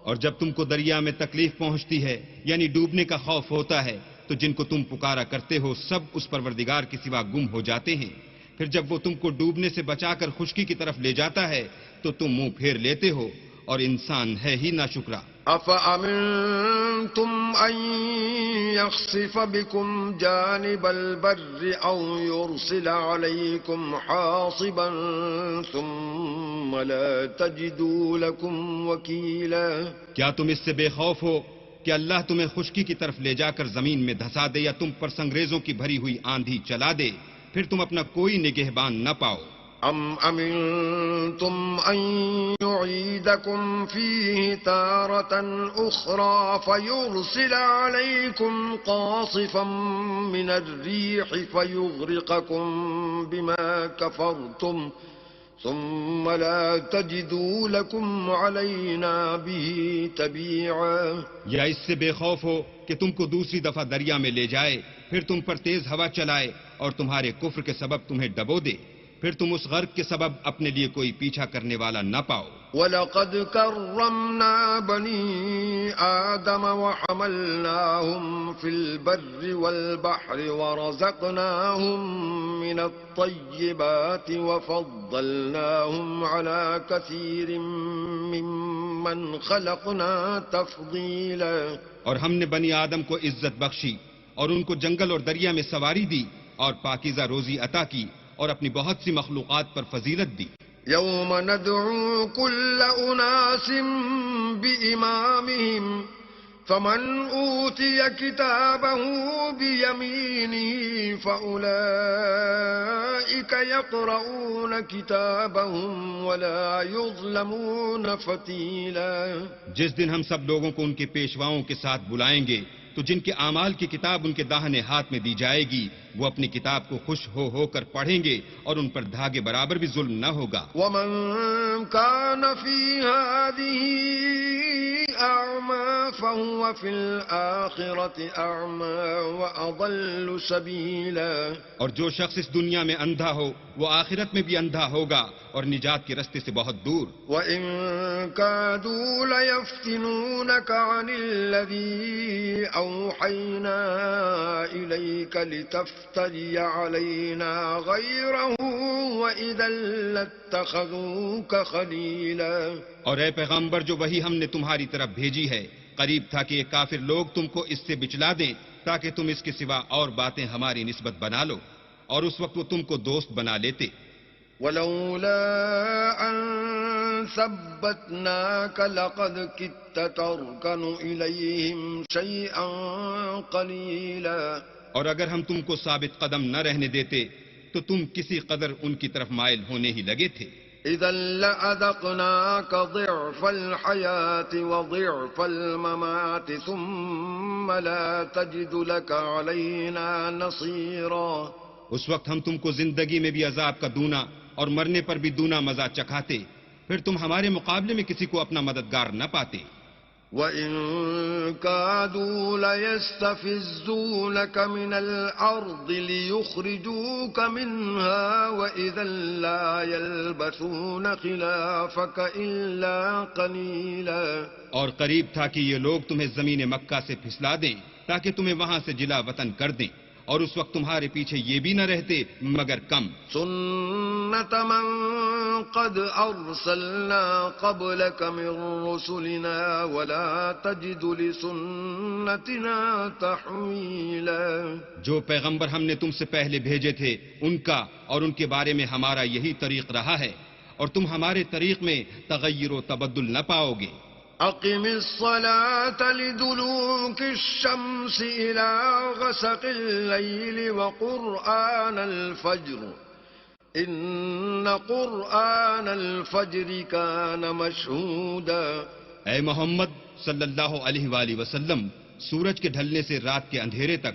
اور جب تم کو دریا میں تکلیف پہنچتی ہے یعنی ڈوبنے کا خوف ہوتا ہے تو جن کو تم پکارا کرتے ہو سب اس پروردگار کے سوا گم ہو جاتے ہیں. پھر جب وہ تم کو ڈوبنے سے بچا کر خشکی کی طرف لے جاتا ہے تو تم منہ پھیر لیتے ہو، اور انسان ہے ہی ناشکرا. أَفَأَمِنْتُمْ أَنْ يَخْسِفَ بِكُمْ جَانِبَ الْبَرِّ أَوْ يُرْسِلَ عَلَيْكُمْ حَاصِبًا ثُمَّ لَا تَجِدُوا لَكُمْ وَكِيلًا. کیا تم اس سے بے خوف ہو کہ اللہ تمہیں خشکی کی طرف لے جا کر زمین میں دھسا دے یا تم پر سنگریزوں کی بھری ہوئی آندھی چلا دے، پھر تم اپنا کوئی نگہبان نہ پاؤ؟ أَمْ أَمِنْتُمْ أَنْ يُعِيدَكُمْ فِيهِ تَارَةً أُخْرَى فَيُرْسِلَ عَلَيْكُمْ قَاصِفًا مِنَ الرِّيحِ فَيُغْرِقَكُمْ بِمَا كَفَرْتُمْ ثُمَّ لَا تَجِدُوا لَكُمْ عَلَيْنَا بِهِ تَبِيعًا. یا اس سے بے خوف ہو کہ تم کو دوسری دفعہ دریا میں لے جائے، پھر تم پر تیز ہوا چلائے اور تمہارے کفر کے سبب تمہیں ڈبو دے، پھر تم اس غرق کے سبب اپنے لیے کوئی پیچھا کرنے والا نہ پاؤ. وَلَقَدْ كَرَّمْنَا بَنِي آدَمَ وَحَمَلْنَاهُمْ فِي الْبَرِّ وَالْبَحْرِ وَرَزَقْنَاهُمْ مِنَ الطَّيِّبَاتِ وَفَضَّلْنَاهُمْ عَلَى كَثِيرٍ مِّمَّنْ خَلَقْنَا تَفْضِيلًا. اور ہم نے بنی آدم کو عزت بخشی اور ان کو جنگل اور دریا میں سواری دی اور پاکیزہ روزی عطا کی اور اپنی بہت سی مخلوقات پر فضیلت دی. يَوْمَ نَدْعُو كُلَّ أُنَاسٍ بِإِمَامِهِمْ فَمَنْ أُوتِيَ كِتَابَهُ بِيَمِينِهِ فَأُولَئِكَ يَقْرَؤُونَ كِتَابَهُمْ وَلَا يُظْلَمُونَ فَتِيلًا. جس دن ہم سب لوگوں کو ان کے پیشواؤں کے ساتھ بلائیں گے تو جن کے اعمال کی کتاب ان کے داہنے ہاتھ میں دی جائے گی وہ اپنی کتاب کو خوش ہو کر پڑھیں گے اور ان پر دھاگے برابر بھی ظلم نہ ہوگا. وَمَنْ كَانَ فِي هَذِهِ أَعْمَى فَهُوَ فِي الْآخِرَةِ أَعْمَى وَأَضَلُّ سَبِيلًا. اور جو شخص اس دنیا میں اندھا ہو وہ آخرت میں بھی اندھا ہوگا اور نجات کے رستے سے بہت دور. وَإِن كَادُوا لَيَفْتِنُونَكَ عَنِ الَّذِي أَوْحَيْنَا إِلَيْكَ لِتَفْتَرِيَ عَلَيْنَا غَيْرَهُ وَإِذًا لَاتَّخَذُوكَ خَلِيلًا. اور اے پیغمبر جو وہی ہم نے تمہاری طرف بھیجی ہے قریب تھا کہ یہ کافر لوگ تم کو اس سے بچلا دیں تاکہ تم اس کے سوا اور باتیں ہماری نسبت بنا لو، اور اس وقت وہ تم کو دوست بنا لیتے. وَلَوْلَا أَن ثَبَّتْنَاكَ لَقَدْ كِدتَّ تَرْكَنُ إِلَيْهِمْ شَيْئًا قَلِيلًا. اور اگر ہم تم کو ثابت قدم نہ رہنے دیتے تو تم کسی قدر ان کی طرف مائل ہونے ہی لگے تھے. إِذًا لَأَذَقْنَاكَ ضِعْفَ الْحَيَاةِ وَضِعْفَ الْمَمَاتِ ثُمَّ لَا تَجِدُ لَكَ عَلَيْنَا نَصِيرًا. اس وقت ہم تم کو زندگی میں بھی عذاب کا دونا اور مرنے پر بھی دونا مزہ چکھاتے، پھر تم ہمارے مقابلے میں کسی کو اپنا مددگار نہ پاتے۔ وَإِن كَادُوا لَيَسْتَفِزُّونَكَ مِنَ الْأَرْضِ لِيُخْرِجُوكَ مِنْهَا وَإِذًا لَّا يَلْبَثُونَ خِلَافَكَ إِلَّا قَلِيلًا۔ اور قریب تھا کہ یہ لوگ تمہیں زمین مکہ سے پھسلا دیں تاکہ تمہیں وہاں سے جلا وطن کر دیں، اور اس وقت تمہارے پیچھے یہ بھی نہ رہتے مگر کم۔ سُنَّتَ مَن قَدْ أَرْسَلْنَا قَبْلَكَ مِن رُّسُلِنَا وَلَا تَجِدُ لِسُنَّتِنَا تَحْوِيلًا۔ جو پیغمبر ہم نے تم سے پہلے بھیجے تھے ان کا اور ان کے بارے میں ہمارا یہی طریق رہا ہے، اور تم ہمارے طریق میں تغیر و تبدل نہ پاؤ گے۔ أقم الصلاة لدلوك الشمس إلى غسق الليل وقرآن الفجر إن قرآن الفجر كان مشهودا۔ اے محمد صلی اللہ علیہ وآلہ وسلم، سورج کے ڈھلنے سے رات کے اندھیرے تک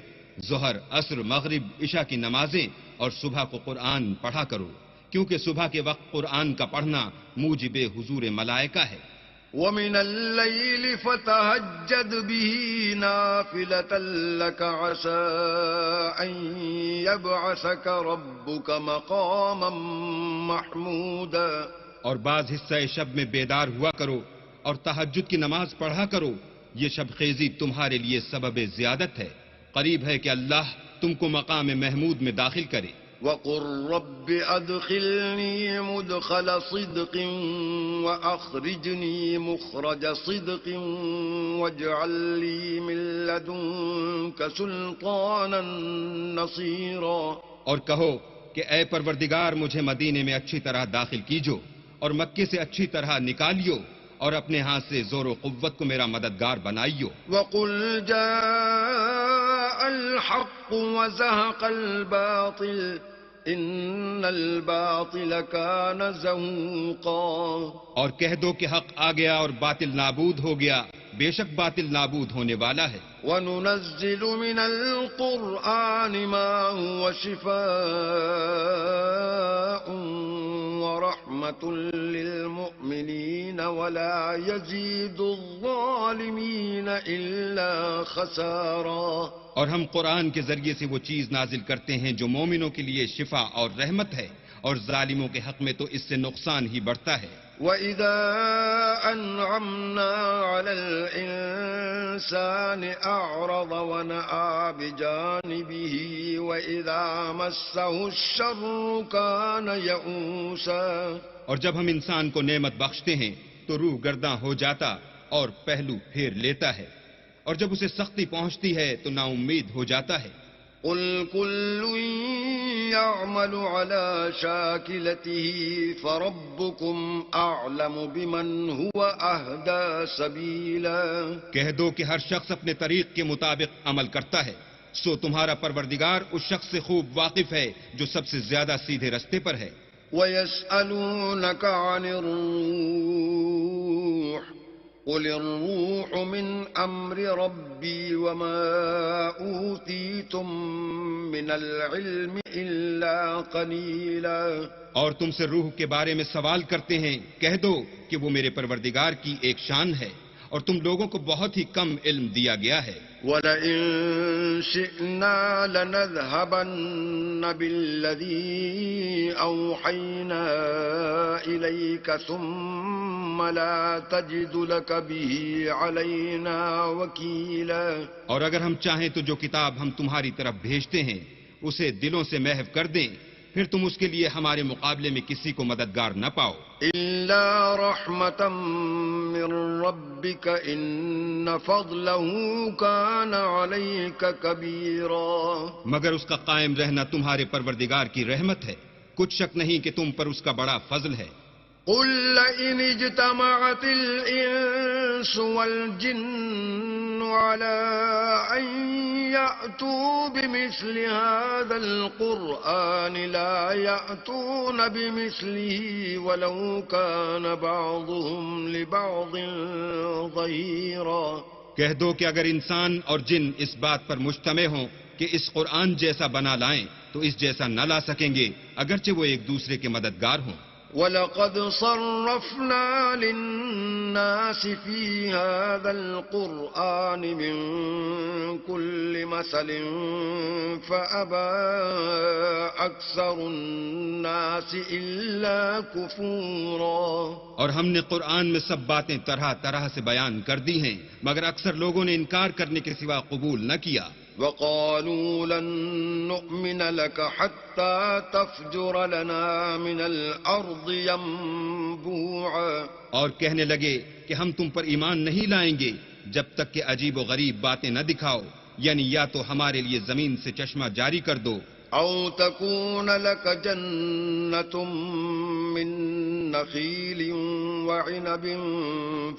ظہر، عصر، مغرب، عشاء کی نمازیں اور صبح کو قرآن پڑھا کرو، کیونکہ صبح کے وقت قرآن کا پڑھنا موجب حضور ملائکہ ہے۔ وَمِنَ اللَّيْلِ فَتَهَجَّدْ بِهِ نَافِلَةً لَكَ عَسَىٰ أَن يَبْعَثَكَ رَبُّكَ مَقَامًا مَّحْمُودًا۔ اور بعض حصہ شب میں بیدار ہوا کرو اور تہجد کی نماز پڑھا کرو، یہ شب خیزی تمہارے لیے سبب زیادت ہے، قریب ہے کہ اللہ تم کو مقام محمود میں داخل کرے۔ وَقُل رَّبِّ أَدْخِلْنِي مُدْخَلَ صِدْقٍ وَأَخْرِجْنِي مُخْرَجَ صِدْقٍ وَاجْعَل لِّي مِن لَّدُنكَ سُلْطَانًا نَّصِيرًا۔ اور کہو کہ اے پروردگار، مجھے مدینے میں اچھی طرح داخل کیجو اور مکے سے اچھی طرح نکالیو، اور اپنے ہاتھ سے زور و قوت کو میرا مددگار بنائیو۔ وَقُلْ جَاءَ الْحَقُّ وَزَهَقَ الْبَاطِلُ إِنَّ الْبَاطِلَ كَانَ زَهُوقًا۔ اور کہہ دو کہ حق آ گیا اور باطل نابود ہو گیا، بے شک باطل نابود ہونے والا ہے۔ وَنُنَزِّلُ مِنَ الْقُرْآنِ مَا هُوَ شِفَاءٌ وَرَحْمَةٌ لِّلْمُؤْمِنِينَ وَلَا يَزِيدُ الظَّالِمِينَ إِلَّا خَسَارًا۔ اور ہم قرآن کے ذریعے سے وہ چیز نازل کرتے ہیں جو مومنوں کے لیے شفا اور رحمت ہے، اور ظالموں کے حق میں تو اس سے نقصان ہی بڑھتا ہے۔ وَإِذَا أَنْعَمْنَا عَلَى الْإِنسَانِ أَعْرَضَ وَنَأَىٰ بِجَانِبِهِ وَإِذَا مَسَّهُ الشَّرُّ كَانَ يَئُوسًا۔ اور جب ہم انسان کو نعمت بخشتے ہیں تو روح گرداں ہو جاتا اور پہلو پھیر لیتا ہے، اور جب اسے سختی پہنچتی ہے تو نا امید ہو جاتا ہے۔ قُلْ كُلٌّ يَعْمَلُ عَلَىٰ شَاكِلَتِهِ فَرَبُّكُمْ أَعْلَمُ بِمَنْ هُوَ أَهْدَىٰ سَبِيلًا۔ کہہ دو کہ ہر شخص اپنے طریق کے مطابق عمل کرتا ہے، سو تمہارا پروردگار اس شخص سے خوب واقف ہے جو سب سے زیادہ سیدھے رستے پر ہے۔ وَيَسْأَلُونَكَ عَنِ الرُّوحِ قُلِ الرُّوحُ مِنْ أَمْرِ رَبِّي وَمَا أُوتِيتُم مِّنَ الْعِلْمِ إِلَّا قَلِيلًا۔ اور تم سے روح کے بارے میں سوال کرتے ہیں، کہہ دو کہ وہ میرے پروردگار کی ایک شان ہے، اور تم لوگوں کو بہت ہی کم علم دیا گیا ہے۔ وَلَئِن شِئْنَا لَنَذْهَبَنَّ بِالَّذِي أَوْحَيْنَا إِلَيْكَ ثُمَّ لَا تَجِدُ لَكَ بِهِ عَلَيْنَا وَكِيلًا۔ اور اگر ہم چاہیں تو جو کتاب ہم تمہاری طرف بھیجتے ہیں اسے دلوں سے محو کر دیں، پھر تم اس کے لیے ہمارے مقابلے میں کسی کو مددگار نہ پاؤ۔ إِلَّا رَحْمَةً مِّن رَّبِّكَ إِنَّ فَضْلَهُ كَانَ عَلَيْكَ كَبِيرًا۔ مگر اس کا قائم رہنا تمہارے پروردگار کی رحمت ہے، کچھ شک نہیں کہ تم پر اس کا بڑا فضل ہے۔ قُل لَّئِنِ اجْتَمَعَتِ الْإِنسُ وَالْجِنُّ عَلَىٰ أَن يَأْتُوا بِمِثْلِ هَٰذَا الْقُرْآنِ لَا يَأْتُونَ بِمِثْلِهِ وَلَوْ كَانَ بَعْضُهُمْ لِبَعْضٍ ظَهِيرًا۔ کہہ دو کہ اگر انسان اور جن اس بات پر مجتمع ہوں کہ اس قرآن جیسا بنا لائیں تو اس جیسا نہ لا سکیں گے، اگرچہ وہ ایک دوسرے کے مددگار ہوں۔ وَلَقَدْ صَرَّفْنَا لِلنَّاسِ فِي هَذَا الْقُرْآنِ مِنْ كُلِّ مَثَلٍ فَأَبَى أَكْثَرُ النَّاسِ إِلَّا كُفُورًا۔ اور ہم نے قرآن میں سب باتیں طرح طرح سے بیان کر دی ہیں، مگر اکثر لوگوں نے انکار کرنے کے سوا قبول نہ کیا۔ وَقَالُوا لَن نُّؤْمِنَ لَكَ حَتَّى تَفْجُرَ لَنَا مِنَ الْأَرْضِ يَنبُوعًا۔ اور کہنے لگے کہ ہم تم پر ایمان نہیں لائیں گے جب تک کہ عجیب و غریب باتیں نہ دکھاؤ، یعنی یا تو ہمارے لیے زمین سے چشمہ جاری کر دو، أَوْ تَكُونَ لَكَ جَنَّةٌ مِّن نَّخِيلٍ وَعِنَبٍ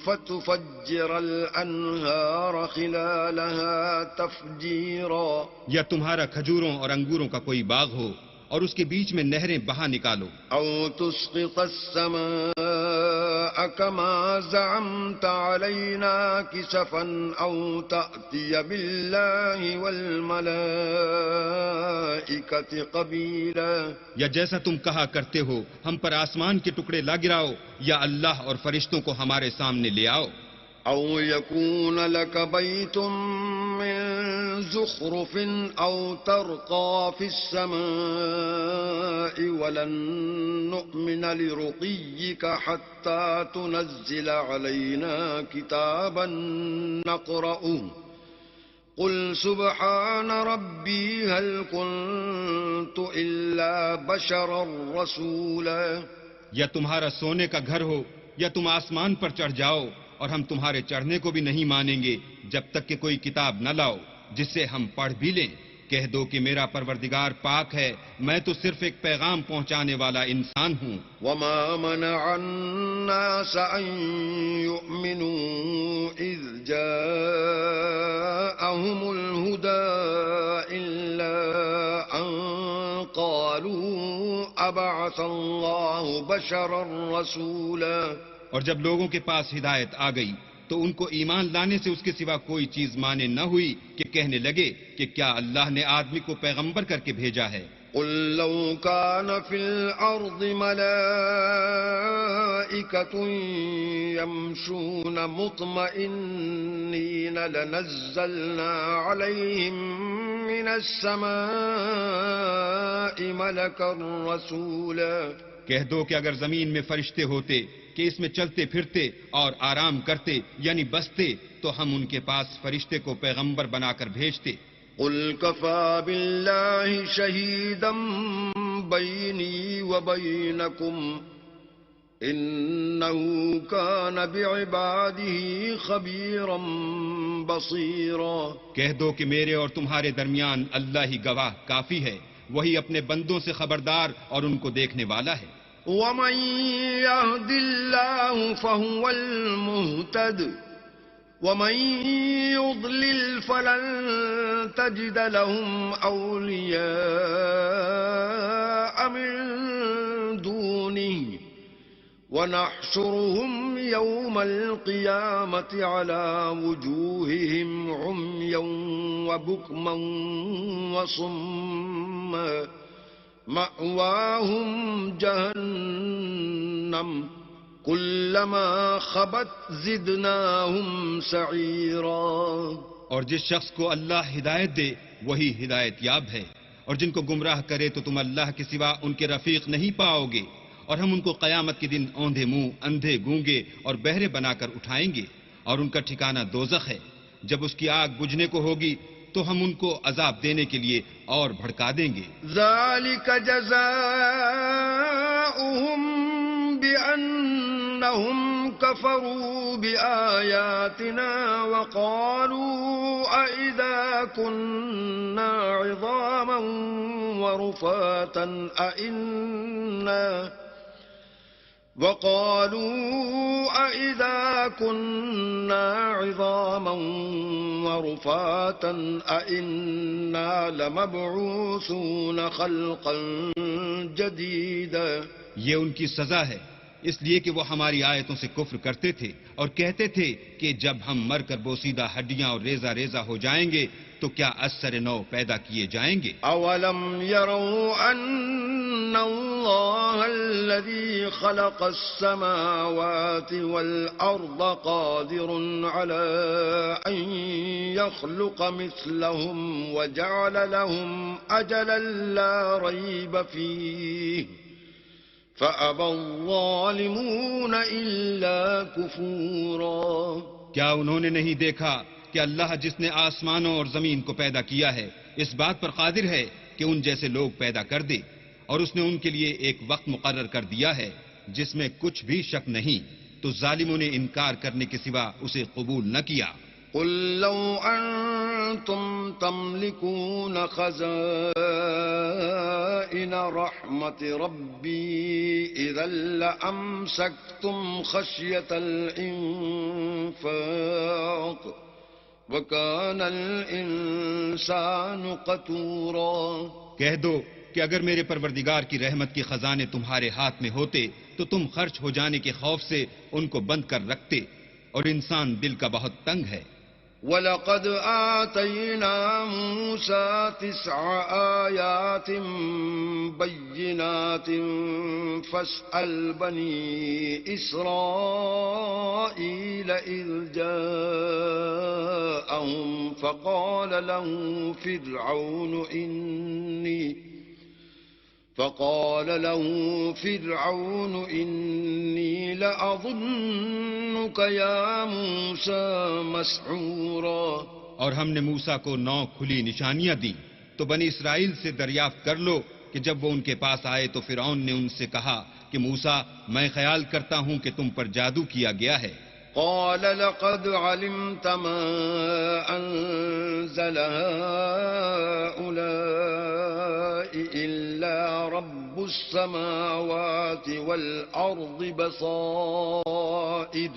فَتُفَجِّرَ الْأَنْهَارَ خِلَالَهَا تَفْجِيرًا۔ یا تمہارا کھجوروں اور انگوروں کا کوئی باغ ہو اور اس کے بیچ میں نہریں بہا نکالو، أَوْ تُسْقِطَ السَّمَاءَ كَمَا زَعَمْتَ عَلَيْنَا كِسَفًا أَوْ تَأْتِيَ بِاللَّهِ وَالْمَلَائِكَةِ قَبِيلًا۔ یا جیسا تم کہا کرتے ہو ہم پر آسمان کے ٹکڑے لا گراؤ، یا اللہ اور فرشتوں کو ہمارے سامنے لے آؤ۔ أَوْ يَكُونَ لَكَ بَيْتٌ مِّن زُخْرُفٍ أَوْ تَرْقَىٰ فِي السَّمَاءِ وَلَن نُّؤْمِنَ لِرُقِيِّكَ حَتَّىٰ تُنَزِّلَ عَلَيْنَا كِتَابًا نَّقْرَؤُهُ قُلْ سُبْحَانَ رَبِّي هَلْ كُنتُ إِلَّا بَشَرًا رَّسُولًا۔ یا تمہارا سونے کا گھر ہو یا تم آسمان پر چڑھ جاؤ، اور ہم تمہارے چڑھنے کو بھی نہیں مانیں گے جب تک کہ کوئی کتاب نہ لاؤ جس سے ہم پڑھ بھی لیں۔ کہہ دو کہ میرا پروردگار پاک ہے، میں تو صرف ایک پیغام پہنچانے والا انسان ہوں۔ وَمَا مَنَعَ النَّاسَ أَن يُؤْمِنُوا إِذْ جَاءَهُمُ الْهُدَىٰ إِلَّا أَن قَالُوا أَبَعَثَ اللَّهُ بَشَرًا رَّسُولًا۔ اور جب لوگوں کے پاس ہدایت آ گئی تو ان کو ایمان لانے سے اس کے سوا کوئی چیز مانے نہ ہوئی کہ کہنے لگے کہ کیا اللہ نے آدمی کو پیغمبر کر کے بھیجا ہے۔ قُل لَّوْ كَانَ فِي الْأَرْضِ مَلَائِكَةٌ يَمْشُونَ مُطْمَئِنِّينَ لَنَزَّلْنَا عَلَيْهِم مِّنَ السَّمَاءِ مَلَكًا رَّسُولًا۔ کہہ دو کہ اگر زمین میں فرشتے ہوتے کہ اس میں چلتے پھرتے اور آرام کرتے یعنی بستے تو ہم ان کے پاس فرشتے کو پیغمبر بنا کر بھیجتے۔ قُلْ كَفَىٰ بِاللَّهِ شَهِيدًا بَيْنِي وَبَيْنَكُمْ إِنَّهُ كَانَ بِعِبَادِهِ خَبِيرًا بَصِيرًا۔ کہہ دو کہ میرے اور تمہارے درمیان اللہ ہی گواہ کافی ہے، وہی اپنے بندوں سے خبردار اور ان کو دیکھنے والا ہے۔ وَمَن يَهْدِ اللَّهُ فَهُوَ الْمُهْتَدِ وَمَن يُضْلِلْ فَلَن تَجِدَ لَهُمْ أَوْلِيَاءَ مِن دُونِهِ وَنَحْشُرُهُمْ يَوْمَ الْقِيَامَةِ عَلَىٰ وُجُوهِهِمْ عُمْيًا وَبُكْمًا وَصُمًّا مَأْوَاهُمْ جَهَنَّمُ كُلَّمَا خَبَتْ زِدْنَاهُمْ سَعِيرًا۔ اور جس شخص کو اللہ ہدایت دے وہی ہدایت یاب ہے، اور جن کو گمراہ کرے تو تم اللہ کے سوا ان کے رفیق نہیں پاؤ گے، اور ہم ان کو قیامت کے دن اوندھے منہ، اندھے گونگے اور بہرے بنا کر اٹھائیں گے، اور ان کا ٹھکانہ دوزخ ہے۔ جب اس کی آگ بجھنے کو ہوگی تو ہم ان کو عذاب دینے کے لیے اور بھڑکا دیں گے۔ ذَلِكَ جَزَاؤُهُم بِأَنَّهُمْ كَفَرُوا بِآيَاتِنَا وَقَالُوا أَإِذَا كُنَّا عِظَامًا وَرُفَاتًا أَإِنَّا لَمَبْعُوثُونَ خَلْقًا جَدِيدًا۔ یہ ان کی سزا ہے، اس لیے کہ وہ ہماری آیتوں سے کفر کرتے تھے اور کہتے تھے کہ جب ہم مر کر بوسیدہ ہڈیاں اور ریزہ ریزہ ہو جائیں گے تو کیا اثر نو پیدا کیے جائیں گے؟ اولم يروا ان الله الذي خلق السماوات والارض قادر على ان يخلق مثلهم وجعل لهم اجلا لا ريب فيه فأبى الظالمون إلا كفورا. کیا انہوں نے نہیں دیکھا کہ اللہ جس نے آسمانوں اور زمین کو پیدا کیا ہے اس بات پر قادر ہے کہ ان جیسے لوگ پیدا کر دے، اور اس نے ان کے لیے ایک وقت مقرر کر دیا ہے جس میں کچھ بھی شک نہیں، تو ظالموں نے انکار کرنے کے سوا اسے قبول نہ کیا. قل لو أنتم تملكون خزائن رحمة ربي إذا لأمسكتم خشية الإنفاق وكان الإنسان قتورا. کہہ دو کہ اگر میرے پروردگار کی رحمت کے خزانے تمہارے ہاتھ میں ہوتے تو تم خرچ ہو جانے کے خوف سے ان کو بند کر رکھتے، اور انسان دل کا بہت تنگ ہے. وَلَقَدْ آتَيْنَا مُوسَى 9 آيَاتٍ بَيِّنَاتٍ فَاسْأَلْ بَنِي إِسْرَائِيلَ إِذْ جَاءَهُمْ فَقَالَ له فرعون إني لأظنك يا موسى مسحورا. اور ہم نے موسیٰ کو 9 کھلی نشانیاں دی تو بنی اسرائیل سے دریافت کر لو کہ جب وہ ان کے پاس آئے تو فرعون نے ان سے کہا کہ موسیٰ میں خیال کرتا ہوں کہ تم پر جادو کیا گیا ہے. قال لقد علمت ما أنزل هؤلاء إلا رب السماوات والأرض بصائر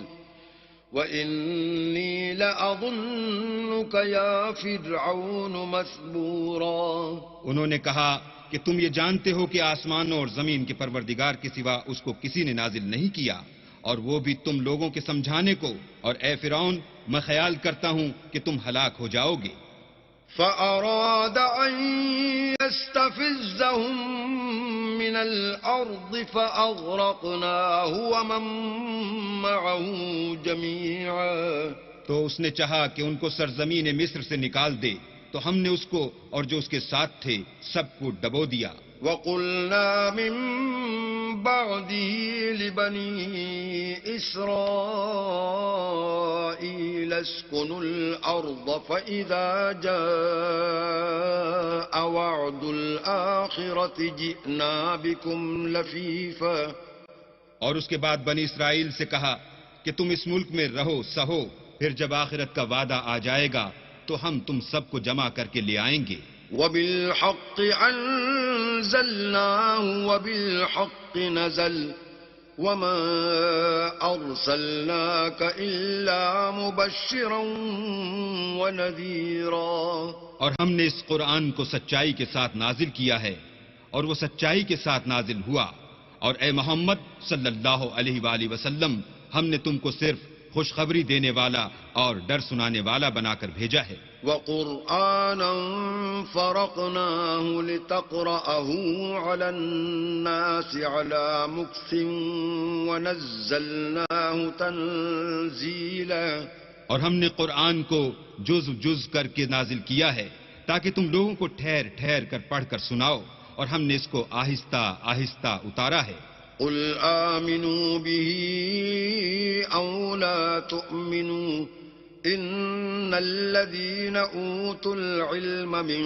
وإني لأظنك يا فرعون مثبورا. انہوں نے کہا کہ تم یہ جانتے ہو کہ آسمانوں اور زمین کے پروردگار کے سوا اس کو کسی نے نازل نہیں کیا، اور وہ بھی تم لوگوں کے سمجھانے کو، اور اے فرعون میں خیال کرتا ہوں کہ تم ہلاک ہو جاؤ گے. فأراد أن يستفزهم من الأرض فأغرقناه ومن معه جميعا. تو اس نے چاہا کہ ان کو سرزمین مصر سے نکال دے تو ہم نے اس کو اور جو اس کے ساتھ تھے سب کو ڈبو دیا. وَقُلْنَا مِن بَعْدِهِ لِبَنِي إِسْرَائِيلَ اسْكُنُوا الْأَرْضَ فَإِذَا جَاءَ وَعْدُ الْآخِرَةِ جِئْنَا بِكُمْ لَفِيفًا. اور اس کے بعد بنی اسرائیل سے کہا کہ تم اس ملک میں رہو سہو، پھر جب آخرت کا وعدہ آ جائے گا تو ہم تم سب کو جمع کر کے لے آئیں گے. وَبِالْحَقِّ أَنزَلْنَاهُ وَبِالْحَقِّ نَزَلَ وَمَا أَرْسَلْنَاكَ إِلَّا مُبَشِّرًا وَنَذِيرًا. اور ہم نے اس قرآن کو سچائی کے ساتھ نازل کیا ہے اور وہ سچائی کے ساتھ نازل ہوا، اور اے محمد صلی اللہ علیہ وآلہ وسلم ہم نے تم کو صرف خوشخبری دینے والا اور ڈر سنانے والا بنا کر بھیجا ہے. وَقُرْآنًا فَرَقْنَاهُ لِتَقْرَأَهُ عَلَى النَّاسِ عَلَى مُكْثٍ وَنَزَّلْنَاهُ تَنزِيلًا. اور ہم نے قرآن کو جز جز کر کے نازل کیا ہے تاکہ تم لوگوں کو ٹھہر ٹھہر کر پڑھ کر سناؤ، اور ہم نے اس کو آہستہ آہستہ اتارا ہے. قُلْ آمِنُوا بِهِ أَوْ لَا تُؤْمِنُوا إِنَّ الَّذِينَ أُوتُوا الْعِلْمَ مِنْ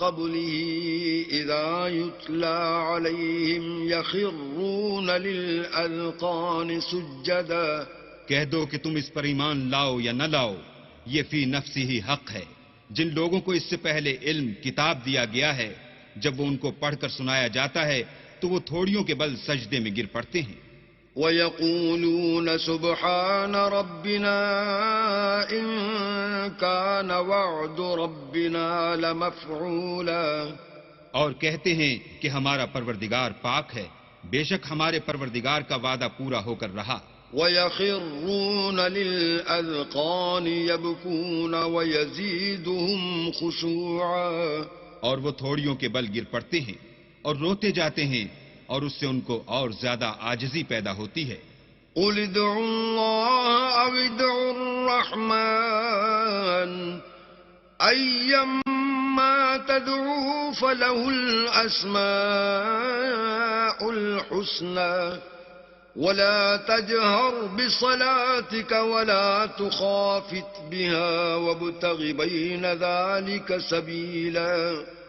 قَبْلِهِ إِذَا يُتْلَى عَلَيْهِمْ يَخِرُّونَ لِلْأَذْقَانِ سُجَّدًا. کہہ دو کہ تم اس پر ایمان لاؤ یا نہ لاؤ، یہ فی نفسی ہی حق ہے. جن لوگوں کو اس سے پہلے علم کتاب دیا گیا ہے، جب وہ ان کو پڑھ کر سنایا جاتا ہے تو وہ تھوڑیوں کے بل سجدے میں گر پڑتے ہیں. وَيَقُولُونَ سُبْحَانَ رَبِّنَا إِن كَانَ وَعْدُ رَبِّنَا لَمَفْعُولًا. اور کہتے ہیں کہ ہمارا پروردگار پاک ہے، بے شک ہمارے پروردگار کا وعدہ پورا ہو کر رہا. وَيَخِرُّونَ لِلْأَذْقَانِ يَبْكُونَ وَيَزِيدُهُمْ خُشُوعًا. اور وہ تھوڑیوں کے بل گر پڑتے ہیں اور روتے جاتے ہیں اور اس سے ان کو اور زیادہ عاجزی پیدا ہوتی ہے. قُلِ ادْعُوا اللَّهَ أَوِ ادْعُوا الرَّحْمَٰنَ أَيَّمَّا تَدْعُوا فَلَهُ الْأَسْمَاءُ الْحُسْنَىٰ وَلَا تَجْهَرْ بِصَلَاتِكَ وَلَا تُخَافِتْ بِهَا وَابْتَغِ بَيْنَ ذَلِكَ سَبِيلًا.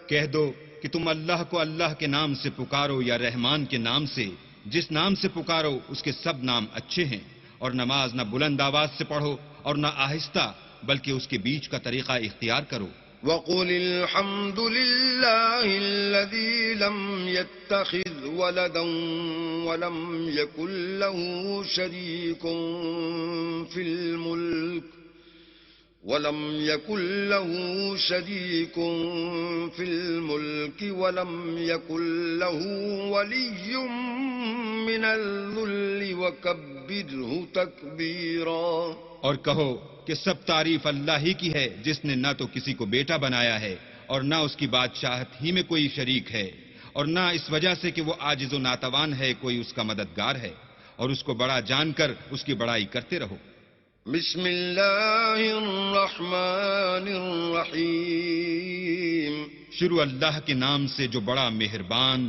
کہہ دو کہ تم اللہ کو اللہ کے نام سے پکارو یا رحمان کے نام سے. جس نام سے پکارو اس کے سب نام اچھے ہیں. اور نماز نہ بلند آواز سے پڑھو اور نہ آہستہ، بلکہ اس کے بیچ کا طریقہ اختیار کرو. وَقُلِ الْحَمْدُ لِلَّهِ الَّذِي لَمْ يَتَّخِذْ وَلَدًا وَلَمْ يَكُن لَّهُ شَرِيكٌ فِي الْمُلْكِ وَلَمْ يَكُن لَّهُ وَلِيٌّ مِّنَ الذُّلِّ وَكَبِّرْهُ تَكْبِيرًا. اور کہو کہ سب تعریف اللہ ہی کی ہے جس نے نہ تو کسی کو بیٹا بنایا ہے اور نہ اس کی بادشاہت ہی میں کوئی شریک ہے، اور نہ اس وجہ سے کہ وہ عاجز و ناتوان ہے کوئی اس کا مددگار ہے. اور اس کو بڑا جان کر اس کی بڑائی کرتے رہو. بسم اللہ الرحمن الرحیم. شروع اللہ کے نام سے جو بڑا مہربان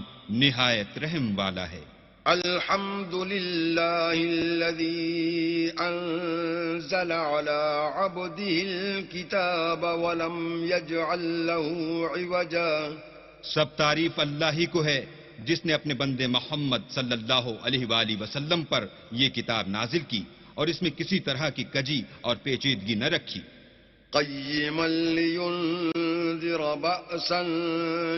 نہایت رحم والا ہے. الحمد للہ الذی انزل علی عبده الکتاب ولم یجعل له عوجا. سب تعریف اللہ ہی کو ہے جس نے اپنے بندے محمد صلی اللہ علیہ وآلہ وسلم پر یہ کتاب نازل کی اور اس میں کسی طرح کی کجی اور پیچیدگی نہ رکھی. قیما لینذر بأسا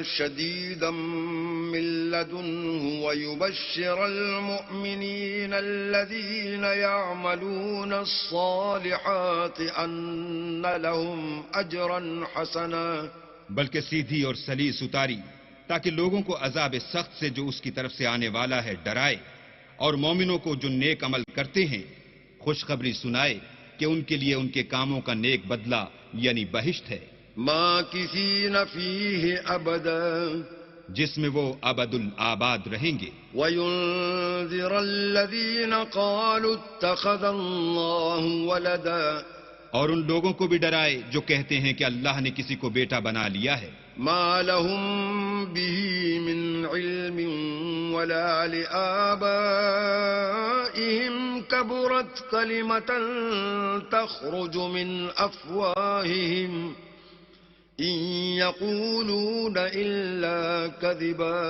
شدیدا من لدنه ویبشر المؤمنین الذین یعملون الصالحات ان لهم اجرا حسنا. بلکہ سیدھی اور سلیس اتاری تاکہ لوگوں کو عذاب سخت سے جو اس کی طرف سے آنے والا ہے ڈرائے، اور مومنوں کو جو نیک عمل کرتے ہیں خوشخبری سنائے کہ ان کے لیے ان کے کاموں کا نیک بدلہ یعنی بہشت ہے. ماکثین فیہ ابدا. جس میں وہ ابد الآباد رہیں گے. وینذر الذین قالوا اتخذ اللہ ولدا. اور ان لوگوں کو بھی ڈرائے جو کہتے ہیں کہ اللہ نے کسی کو بیٹا بنا لیا ہے. ما لهم به من علم ولا لآبائهم كبرت كلمة تخرج من أفواههم إن يقولون إلا كذبا.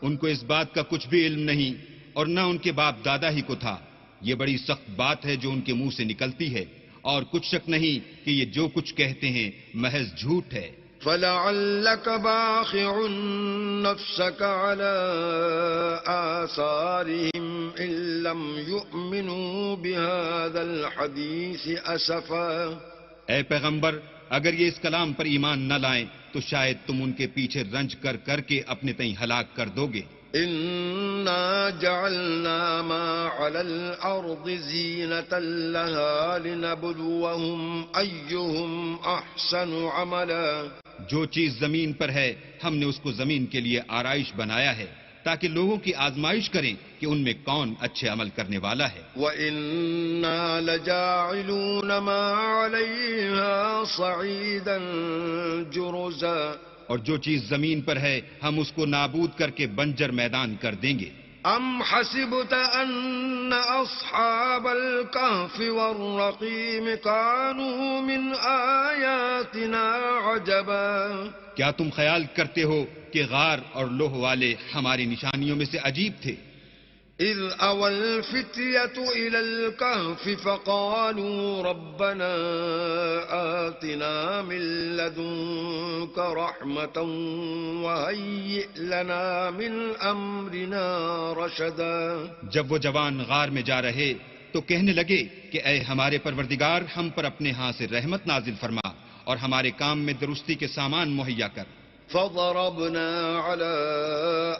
ان کو اس بات کا کچھ بھی علم نہیں اور نہ ان کے باپ دادا ہی کو تھا. یہ بڑی سخت بات ہے جو ان کے منہ سے نکلتی ہے، اور کچھ شک نہیں کہ یہ جو کچھ کہتے ہیں محض جھوٹ ہے. فَلَعَلَّكَ بَاخِعٌ نَفْسَكَ عَلَىٰ آثَارِهِمْ إِن لَّمْ يُؤْمِنُوا بِهَٰذَا الْحَدِيثِ أَسَفًا. اے پیغمبر، اگر یہ اس کلام پر ایمان نہ لائیں تو شاید تم ان کے پیچھے رنج کر کر کے اپنے تئیں ہلاک کر دو گے. إِنَّا جَعَلْنَا مَا عَلَى الْأَرْضِ زِينَةً لَهَا لِنَبْلُوَهُمْ أَيُّهُمْ أَحْسَنُ عَمَلًا. جو چیز زمین پر ہے ہم نے اس کو زمین کے لیے آرائش بنایا ہے تاکہ لوگوں کی آزمائش کریں کہ ان میں کون اچھے عمل کرنے والا ہے. وَإِنَّا لَجَاعِلُونَ مَا عَلَيْهَا صَعِيدًا جُرُزًا. اور جو چیز زمین پر ہے ہم اس کو نابود کر کے بنجر میدان کر دیں گے. ام حسبت ان اصحاب الكهف والرقيم كانوا من آیاتنا عجبا. کیا تم خیال کرتے ہو کہ غار اور لوح والے ہماری نشانیوں میں سے عجیب تھے؟ اذ اوى الفتية الى الكهف فقالوا ربنا آتنا من لدنك رحمة وهيئ لنا من امرنا رشدا. جب وہ جوان غار میں جا رہے تو کہنے لگے کہ اے ہمارے پروردگار، ہم پر اپنے ہاں سے رحمت نازل فرما اور ہمارے کام میں درستی کے سامان مہیا کر. فضربنا على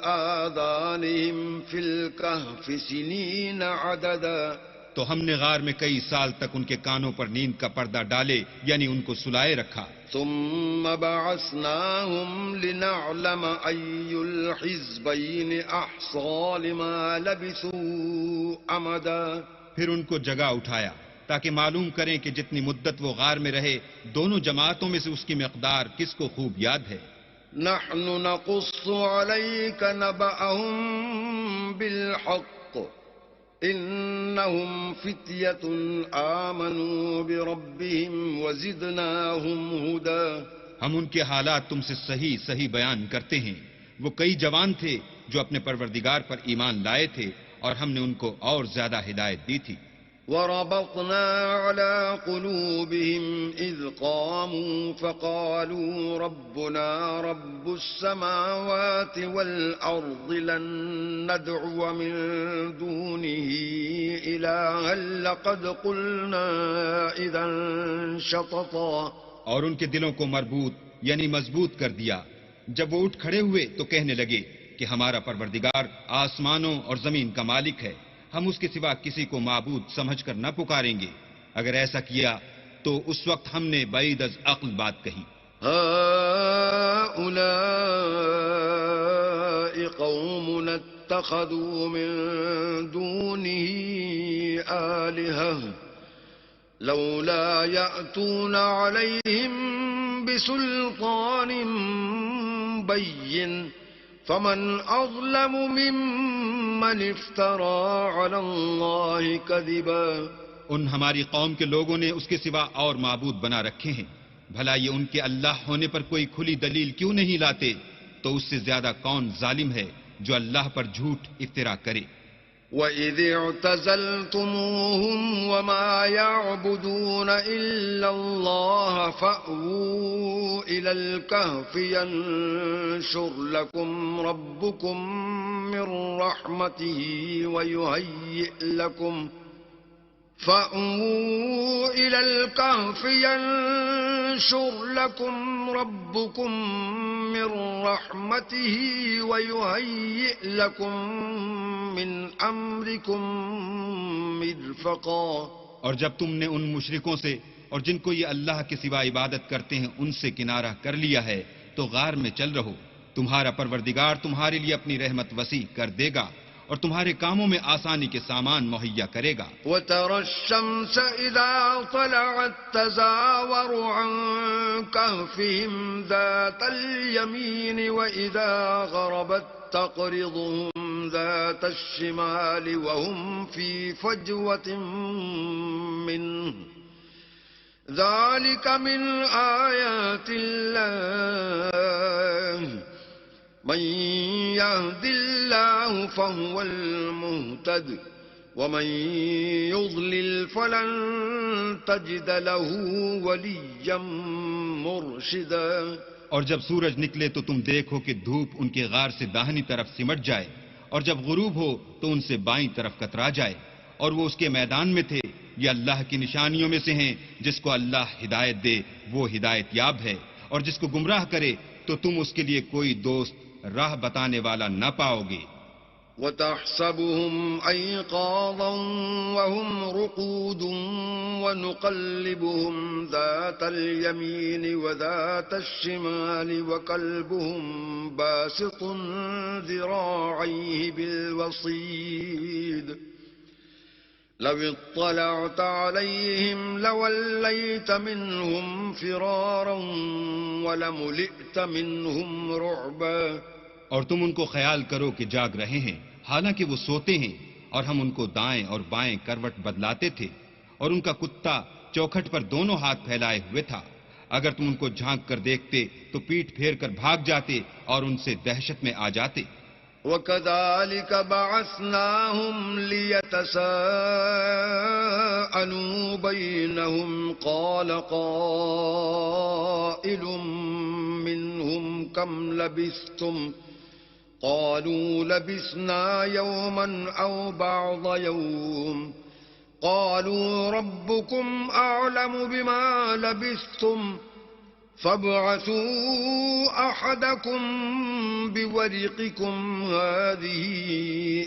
آذانهم في الكهف سنين عددا تو ہم نے غار میں کئی سال تک ان کے کانوں پر نیند کا پردہ ڈالے، یعنی ان کو سلائے رکھا۔ ثم بعثناهم لنعلم أي الحزبين أحصى لما لبثوا أمدا، پھر ان کو جگہ اٹھایا تاکہ معلوم کریں کہ جتنی مدت وہ غار میں رہے دونوں جماعتوں میں سے اس کی مقدار کس کو خوب یاد ہے۔ نحن نقص عليك نبأهم بالحق إنهم فتية آمنوا بربهم وزدناهم هدى، ہم ان کے حالات تم سے صحیح صحیح بیان کرتے ہیں۔ وہ کئی جوان تھے جو اپنے پروردگار پر ایمان لائے تھے اور ہم نے ان کو اور زیادہ ہدایت دی تھی۔ وربطنا على قلوبهم إذ قاموا فقالوا ربنا رب السماوات والأرض لن ندعو من دونه إلها لقد قلنا إذا شططا، اور ان کے دلوں کو مربوط یعنی مضبوط کر دیا۔ جب وہ اٹھ کھڑے ہوئے تو کہنے لگے کہ ہمارا پروردگار آسمانوں اور زمین کا مالک ہے، ہم اس کے سوا کسی کو معبود سمجھ کر نہ پکاریں گے۔ اگر ایسا کیا تو اس وقت ہم نے بعید از عقل بات کہی۔ هؤلاء قوم اتخذوا من دونه آلهة لولا يأتون عليهم بسلطان بين فمن أظلم ممن افترى على الله كذبا، ان ہماری قوم کے لوگوں نے اس کے سوا اور معبود بنا رکھے ہیں، بھلا یہ ان کے اللہ ہونے پر کوئی کھلی دلیل کیوں نہیں لاتے؟ تو اس سے زیادہ کون ظالم ہے جو اللہ پر جھوٹ افترا کرے۔ وَإِذِ اعْتَزَلْتُمُوهُمْ وَمَا يَعْبُدُونَ إِلَّا اللَّهَ فَأْوُوا إِلَى الْكَهْفِ يَنشُرْ لَكُمْ رَبُّكُمْ مِنْ رَحْمَتِهِ وَيُهَيِّئْ لَكُمْ فَأْوُوا إِلَى الْكَهْفِ يَنشُرْ لَكُمْ رَبُّكُمْ مِنْ رَحْمَتِهِ وَيُهَيِّئْ لَكُمْ مِنْ أَمْرِكُمْ مِرْفَقًا۔ اور جب تم نے ان مشرکوں سے اور جن کو یہ اللہ کے سوا عبادت کرتے ہیں ان سے کنارہ کر لیا ہے تو غار میں چل رہو، تمہارا پروردگار تمہارے لیے اپنی رحمت وسیع کر دے گا اور تمہارے کاموں میں آسانی کے سامان مہیا کرے گا۔ وَتَرَى الشَّمْسَ إِذَا طَلَعَتْ تَزَاوَرُ عَنْ كَهْفِهِمْ ذَاتَ الْيَمِينِ وَإِذَا غَرَبَتْ تَقْرِضُهُمْ ذَاتَ الشِّمَالِ وَهُمْ فِي فَجْوَةٍ مِّنْهُ ذَلِكَ مِنْ آيَاتِ اللَّهِ من يهد الله فهو المهتد ومن يضلل فلن تجد له وليا مرشدا۔ اور جب سورج نکلے تو تم دیکھو کہ دھوپ ان کے غار سے داہنی طرف سمٹ جائے اور جب غروب ہو تو ان سے بائیں طرف کترا جائے، اور وہ اس کے میدان میں تھے۔ یہ اللہ کی نشانیوں میں سے ہیں، جس کو اللہ ہدایت دے وہ ہدایت یاب ہے، اور جس کو گمراہ کرے تو تم اس کے لیے کوئی دوست راہ بتانے والا نہ پاؤ گے۔ وَتَحْسَبُهُمْ أَيْقَاظًا وَهُمْ رُقُودٌ وَنُقَلِّبُهُمْ ذَاتَ الْيَمِينِ وَذَاتَ الشِّمَالِ وَكَلْبُهُمْ بَاسِطٌ ذِرَاعَيْهِ بِالْوَصِيدِ لَوِ اطَّلَعْتَ عَلَيْهِمْ لَوَلَّيْتَ مِنْهُمْ فِرَارًا وَلَمُلِئْتَ مِنْهُمْ رُعْبًا۔ اور تم ان کو خیال کرو کہ جاگ رہے ہیں حالانکہ وہ سوتے ہیں، اور ہم ان کو دائیں اور بائیں کروٹ بدلاتے تھے، اور ان کا کتا چوکھٹ پر دونوں ہاتھ پھیلائے ہوئے تھا۔ اگر تم ان کو جھانک کر دیکھتے تو پیٹھ پھیر کر بھاگ جاتے اور ان سے دہشت میں آ جاتے۔ وَكَذَلِكَ بَعَثْنَاهُمْ لِيَتَسَاءَلُوا بَيْنَهُمْ قَالَ قَائِلٌ مِّنْهُمْ كَمْ لَبِثْتُمْ قَالُوا لَبِثْنَا يَوْمًا أَوْ بَعْضَ يَوْمٍ قَالُوا رَبُّكُمْ أَعْلَمُ بِمَا لَبِثْتُمْ فابعثوا أحدكم بورقكم هذه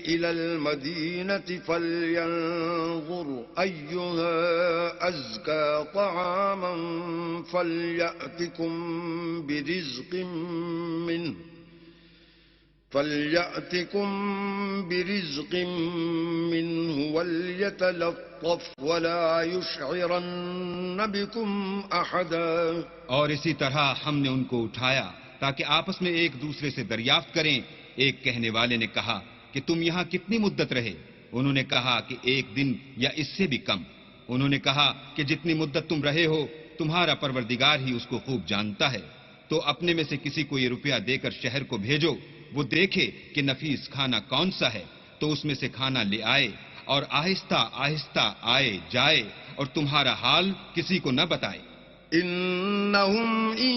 إلى المدينة فلينظر أيها أزكى طعاما فليأتكم برزق منه وليتلطف ولا يشعرن بكم أحدا. اور اسی طرح ہم نے ان کو اٹھایا تاکہ آپس میں ایک دوسرے سے دریافت کریں. ایک کہنے والے نے کہا کہ تم یہاں کتنی مدت رہے؟ انہوں نے کہا کہ 1 دن یا اس سے بھی کم. انہوں نے کہا کہ جتنی مدت تم رہے ہو تمہارا پروردگار ہی اس کو خوب جانتا ہے. تو اپنے میں سے کسی کو یہ روپیہ دے کر شہر کو بھیجو، وہ دیکھے کہ نفیس کھانا کون سا ہے تو اس میں سے کھانا لے آئے، اور آہستہ آہستہ آئے جائے اور تمہارا حال کسی کو نہ بتائے. إنهم إن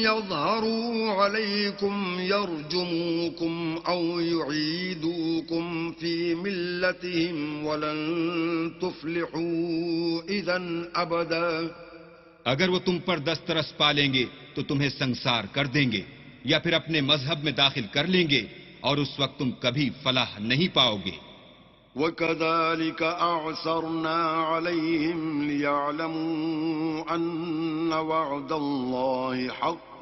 يظهروا عليكم يرجموكم أو يعيدوكم في ملتهم ولن تفلحوا إذن أبدا. اگر وہ تم پر دسترس پالیں گے تو تمہیں سنسار کر دیں گے یا پھر اپنے مذہب میں داخل کر لیں گے، اور اس وقت تم کبھی فلاح نہیں پاؤ گے. وَكَذَلِكَ أَعْثَرْنَا عَلَيْهِمْ لِيَعْلَمُوا أَنَّ وَعْدَ اللَّهِ حَقٌّ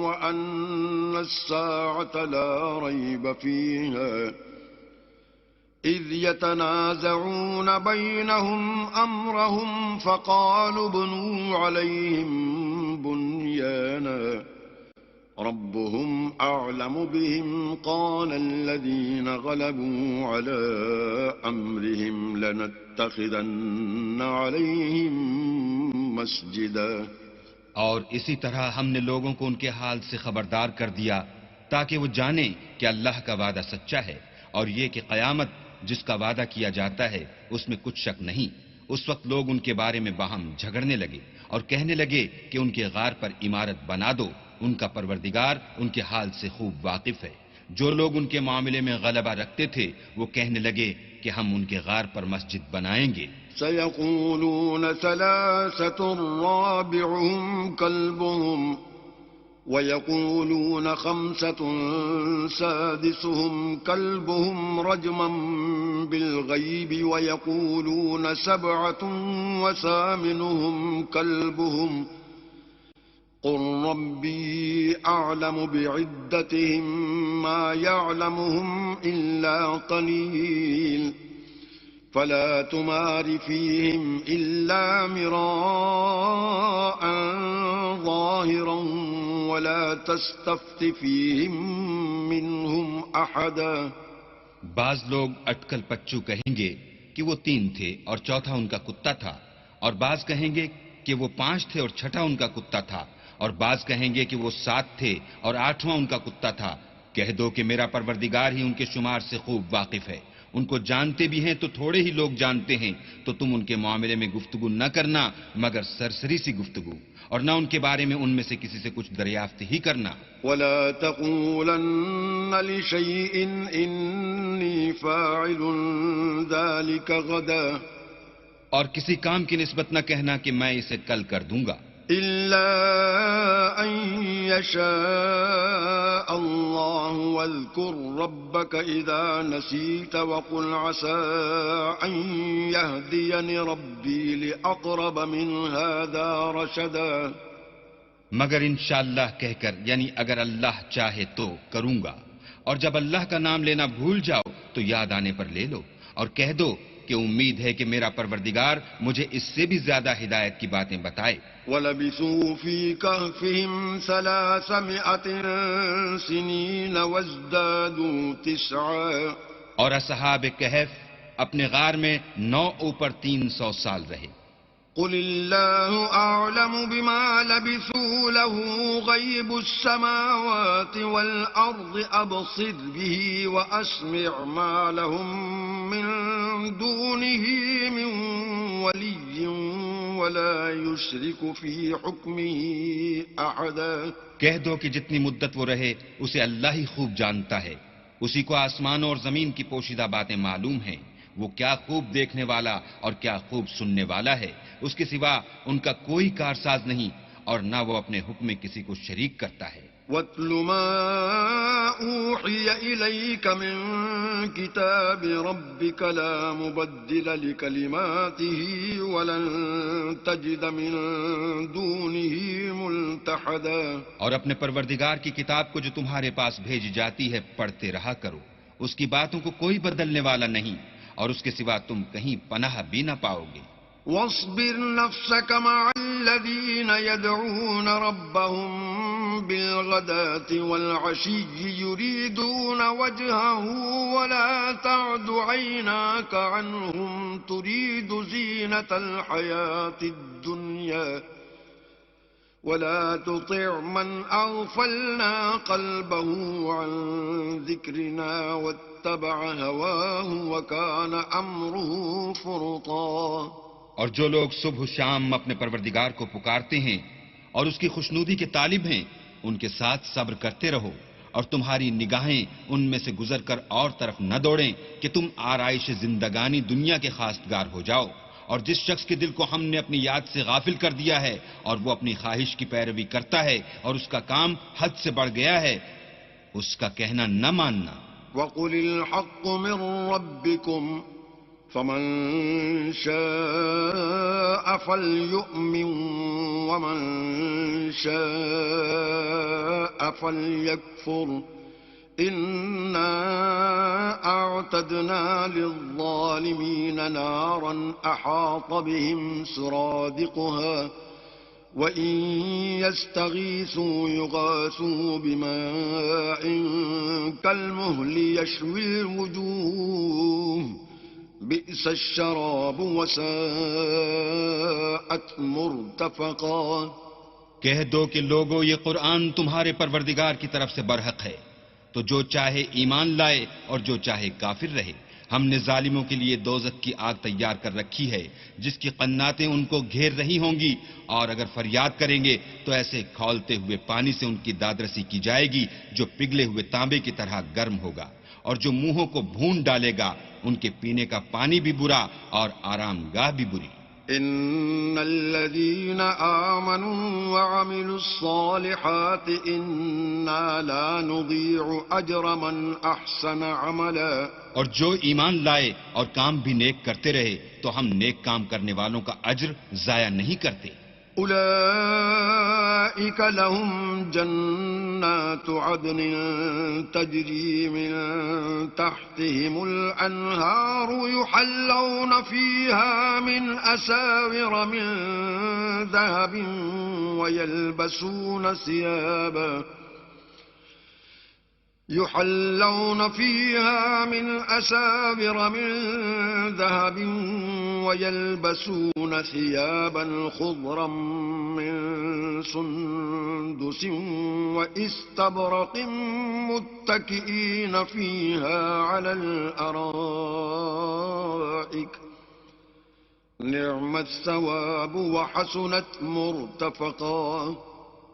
وَأَنَّ السَّاعَةَ لَا رَيْبَ فِيهَا إِذْ يَتَنَازَعُونَ بَيْنَهُمْ أَمْرَهُمْ فَقَالُوا ابْنُوا عَلَيْهِمْ بُنْيَانًا ربهم أعلم بهم قال الذين غلبوا على أمرهم لنتخذن عليهم مسجدا. اور اسی طرح ہم نے لوگوں کو ان کے حال سے خبردار کر دیا تاکہ وہ جانیں کہ اللہ کا وعدہ سچا ہے، اور یہ کہ قیامت جس کا وعدہ کیا جاتا ہے اس میں کچھ شک نہیں. اس وقت لوگ ان کے بارے میں باہم جھگڑنے لگے اور کہنے لگے کہ ان کے غار پر عمارت بنا دو. ان کا پروردگار ان کے حال سے خوب واقف ہے. جو لوگ ان کے معاملے میں غلبہ رکھتے تھے وہ کہنے لگے کہ ہم ان کے غار پر مسجد بنائیں گے. سيقولون 3 رابعهم كلبهم ويقولون 5 سادسهم كلبهم رجما بالغيب ويقولون 7 وثامنهم كلبهم قل ربي أعلم بعدتهم ما يعلمهم إلا قليل فلا تمار فيهم إلا مراء ظاهرا ولا تستفت فيهم منهم أحدا. بعض لوگ اٹکل پچو کہیں گے کہ وہ 3 تھے اور چوتھا ان کا کتا تھا، اور بعض کہیں گے کہ وہ 5 تھے اور چھٹا ان کا کتا تھا، اور بعض کہیں گے کہ وہ 7 تھے اور 8واں ان کا کتا تھا. کہہ دو کہ میرا پروردگار ہی ان کے شمار سے خوب واقف ہے. ان کو جانتے بھی ہیں تو تھوڑے ہی لوگ جانتے ہیں، تو تم ان کے معاملے میں گفتگو نہ کرنا مگر سرسری سی گفتگو، اور نہ ان کے بارے میں ان میں سے کسی سے کچھ دریافت ہی کرنا. ولا تقولن لشيء إني فاعل ذلك غدا. اور کسی کام کی نسبت نہ کہنا کہ میں اسے کل کر دوں گا، إلا أن يشاء الله واذكر ربك إذا نسيت وقل عسى أن يهديني ربي لأقرب من هذا رشدا. مگر انشاءاللہ کہہ کر، یعنی اگر اللہ چاہے تو کروں گا، اور جب اللہ کا نام لینا بھول جاؤ تو یاد آنے پر لے لو، اور کہہ دو کہ امید ہے کہ میرا پروردگار مجھے اس سے بھی زیادہ ہدایت کی باتیں بتائے. وَلَبِثُوا فِي كَهْفِهِمْ 300 سِنِينَ وَازْدَادُوا 9. اور اصحاب کہف اپنے غار میں 9 اوپر 300 سال رہے. قل الله أعلم بما لبثوا له غيب السماوات والأرض أبصر به وأسمع ما لهم من دونه من ولي ولا يشرك في حكمه أحدا. کہہ دو کہ جتنی مدت وہ رہے اسے اللہ ہی خوب جانتا ہے. اسی کو آسمانوں اور زمین کی پوشیدہ باتیں معلوم ہیں. وہ کیا خوب دیکھنے والا اور کیا خوب سننے والا ہے. اس کے سوا ان کا کوئی کارساز نہیں اور نہ وہ اپنے حکم میں کسی کو شریک کرتا ہے۔ وَاتْلُ مَا أُوحِيَ إِلَيْكَ مِن كِتَابِ رَبِّكَ لَا مُبَدِّلَ لِكَلِمَاتِهِ وَلَن تَجِدَ مِن دُونِهِ مُلْتَحَدًا۔ اور اپنے پروردگار کی کتاب کو جو تمہارے پاس بھیجی جاتی ہے پڑھتے رہا کرو، اس کی باتوں کو کوئی بدلنے والا نہیں، اور اس کے سوا تم کہیں پناہ بھی نہ پاؤ گے۔ واصبر نفسك مع الذين يدعون ربهم بالغداة والعشي يريدون وجهه ولا تعد عيناك عنهم تريد زينة الحياة الدنيا ولا تطع من أغفلنا قلبه عن ذكرنا واتبع هواه وكان أمره فرطا۔ اور جو لوگ صبح و شام اپنے پروردگار کو پکارتے ہیں اور اس کی خوشنودی کے طالب ہیں، ان کے ساتھ صبر کرتے رہو، اور تمہاری نگاہیں ان میں سے گزر کر اور طرف نہ دوڑیں کہ تم آرائش زندگانی دنیا کے خواستگار ہو جاؤ۔ اور جس شخص کے دل کو ہم نے اپنی یاد سے غافل کر دیا ہے اور وہ اپنی خواہش کی پیروی کرتا ہے اور اس کا کام حد سے بڑھ گیا ہے، اس کا کہنا نہ ماننا۔ وَقُلِ الْحَقُّ مِن رَّبِّكُمْ فَمَن شَاءَ فَلْيُؤْمِن وَمَن شَاءَ فَلْيَكْفُرْ إِنَّا أَعْتَدْنَا لِلظَّالِمِينَ نَارًا أَحَاطَ بِهِمْ سُرَادِقُهَا وَإِن يَسْتَغِيثُوا يُغَاثُوا بِمَاءٍ كَالْمُهْلِ يَشْوِي الْوُجُوهَ بِئْسَ الشَّرَابُ وَسَاءَتْ مُرْتَفَقًا۔ کہہ دو کہ لوگو یہ قرآن تمہارے پروردگار کی طرف سے برحق ہے، تو جو چاہے ایمان لائے اور جو چاہے کافر رہے۔ ہم نے ظالموں کے لیے دوزخ کی آگ تیار کر رکھی ہے جس کی قناتیں ان کو گھیر رہی ہوں گی، اور اگر فریاد کریں گے تو ایسے کھولتے ہوئے پانی سے ان کی دادرسی کی جائے گی جو پگھلے ہوئے تانبے کی طرح گرم ہوگا، اور جو منہوں کو بھون ڈالے گا ان کے پینے کا پانی بھی برا اور آرام گاہ بھی بری۔ ان الذين آمنوا وعملوا الصالحات انا لا نضيع اجر من احسن عملا۔ اور جو ایمان لائے اور کام بھی نیک کرتے رہے تو ہم نیک کام کرنے والوں کا اجر ضائع نہیں کرتے۔ أولئك لهم جنات عدن تجري من تحتهم الأنهار يحلون فيها من أساور من ذهب ويلبسون ثيابا يحلون فيها من أساور من ذهب ويلبسون ثيابا خضرا من سندس وإستبرق متكئين فيها على الأرائك نعم الثواب وحسنت مرتفقا۔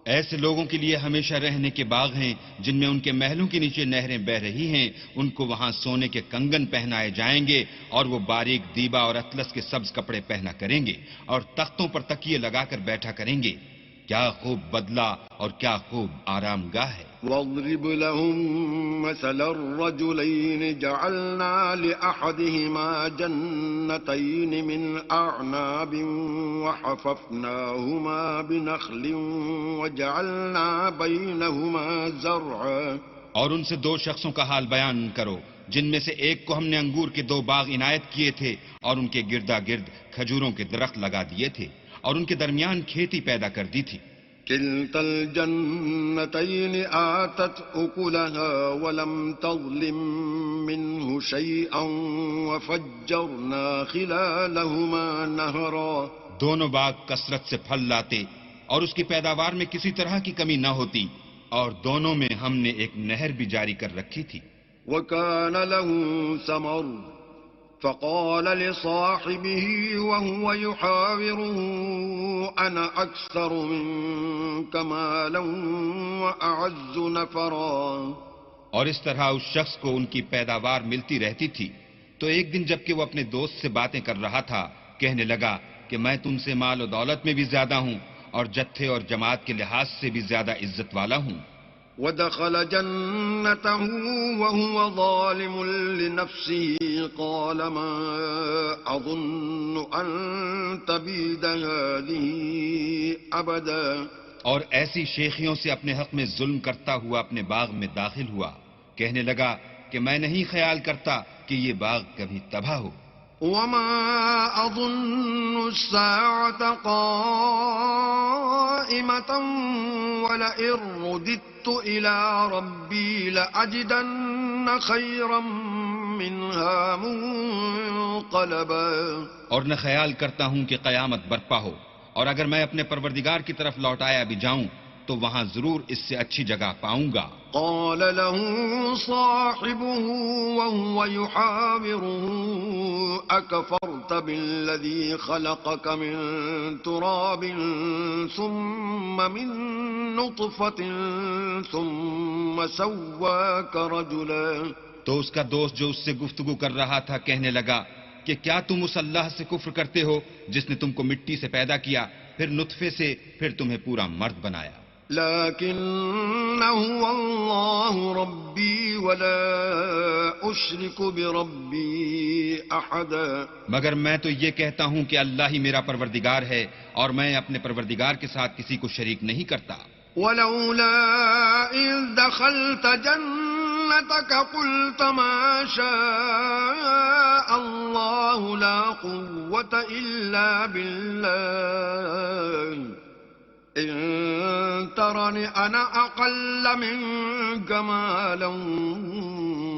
ایسے لوگوں کے لیے ہمیشہ رہنے کے باغ ہیں جن میں ان کے محلوں کے نیچے نہریں بہ رہی ہیں، ان کو وہاں سونے کے کنگن پہنائے جائیں گے اور وہ باریک دیبا اور اطلس کے سبز کپڑے پہنا کریں گے اور تختوں پر تکیے لگا کر بیٹھا کریں گے۔ کیا خوب بدلہ اور کیا خوب آرام گاہ ہے۔ واضرب لهم مثل الرجلين جعلنا لأحدهما جنتين من أعناب وحففناهما بنخل وجعلنا بينهما زرعا۔ اور ان سے دو شخصوں کا حال بیان کرو جن میں سے ایک کو ہم نے انگور کے دو باغ عنایت کیے تھے اور ان کے گردا گرد کھجوروں کے درخت لگا دیے تھے اور ان کے درمیان کھیتی پیدا کر دی تھی۔ كلتا الجنتين آتت أكلها ولم تظلم منه شيئا وفجرنا خلالهما نهرا۔ دونوں باغ کثرت سے پھل لاتے اور اس کی پیداوار میں کسی طرح کی کمی نہ ہوتی، اور دونوں میں ہم نے ایک نہر بھی جاری کر رکھی تھی۔ وكان له ثمر فقال لصاحبه وهو يحاوره أنا أكثر منك مالا وأعز نفرا۔ اور اس طرح اس شخص کو ان کی پیداوار ملتی رہتی تھی، تو ایک دن جب کہ وہ اپنے دوست سے باتیں کر رہا تھا کہنے لگا کہ میں تم سے مال و دولت میں بھی زیادہ ہوں اور جتھے اور جماعت کے لحاظ سے بھی زیادہ عزت والا ہوں. ودخل جنته وهو ظالم لنفسه قال ما أظن أن تبيد هذه أبدا. اور ایسی شیخیوں سے اپنے حق میں ظلم کرتا ہوا اپنے باغ میں داخل ہوا. کہنے لگا کہ میں نہیں خیال کرتا کہ یہ باغ کبھی تباہ ہو. وما أظن الساعة قائمة ولئن رددت إلى ربي لأجدن خيرا منها منقلبا. اور نہ خیال کرتا ہوں کہ قیامت برپا ہو، اور اگر میں اپنے پروردگار کی طرف لوٹایا بھی جاؤں تو وہاں ضرور اس سے اچھی جگہ پاؤں گا. قال له صاحبه وهو يحاوره أكفرت بالذي خلقك من تراب ثم من نطفة ثم سواك رجلا. تو اس کا دوست جو اس سے گفتگو کر رہا تھا کہنے لگا کہ کیا تم اس اللہ سے کفر کرتے ہو جس نے تم کو مٹی سے پیدا کیا، پھر نطفے سے، پھر تمہیں پورا مرد بنایا. لكن هو الله ربي ولا أشرك بربي أحدا. مگر میں تو یہ کہتا ہوں کہ اللہ ہی میرا پروردگار ہے اور میں اپنے پروردگار کے ساتھ کسی کو شریک نہیں کرتا. ولولا إذ دخلت جنتك قلت ما شاء الله لا قوة إلا بالله إن ترني أنا أقل منك مالا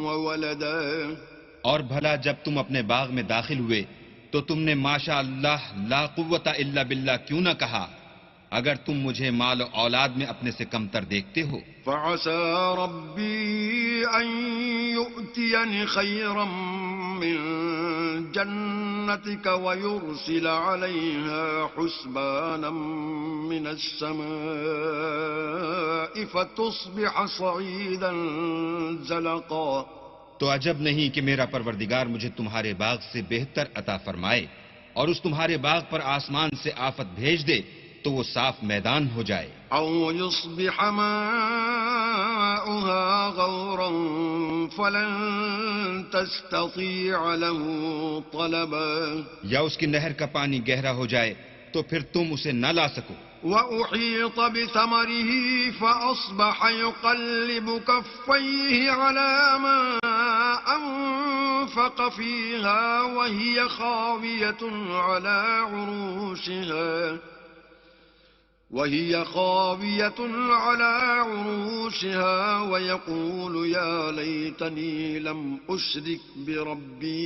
وولدا. اور بھلا جب تم اپنے باغ میں داخل ہوئے تو تم نے ماشاء اللہ لا قوت الا باللہ کیوں نہ کہا اگر تم مجھے مال و اولاد میں اپنے سے کمتر دیکھتے ہو. فعسى ربي أن يؤتيني خيرا من جنتك ويرسل عليها حسبانا من السماء فتصبح صعيدا زلقا. تو عجب نہیں کہ میرا پروردگار مجھے تمہارے باغ سے بہتر عطا فرمائے اور اس تمہارے باغ پر آسمان سے آفت بھیج دے تو وہ صاف میدان ہو جائے. أو يصبح ماؤها غورا فلن تستطيع له طلبا. یا اس کی نہر کا پانی گہرا ہو جائے تو پھر تم اسے نہ لا سکو. وأحيط بثمره فأصبح يقلب كفيه على ما أنفق فيها وهي خاوية على عروشها ويقول يا ليتني لم أشرك بربي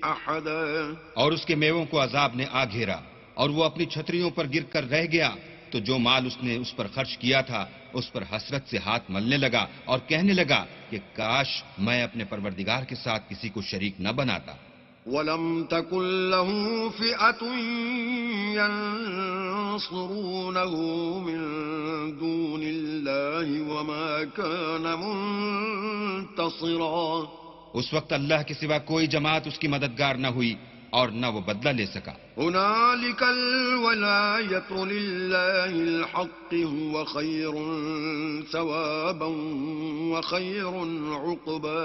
أحدا. اور اس کے میووں کو عذاب نے آ گھیرا اور وہ اپنی چھتریوں پر گر کر رہ گیا تو جو مال اس نے اس پر خرچ کیا تھا اس پر حسرت سے ہاتھ ملنے لگا اور کہنے لگا کہ کاش میں اپنے پروردگار کے ساتھ کسی کو شریک نہ بناتا. ولم تكن له فئة ينصرونه من دون الله وما كان منتصرا. اس وقت اللہ کے سوا کوئی جماعت اس کی مددگار نہ ہوئی اور نہ وہ بدلہ لے سکا. هنالك الولاية لله الحق هو خير ثوابا وخير عقبا.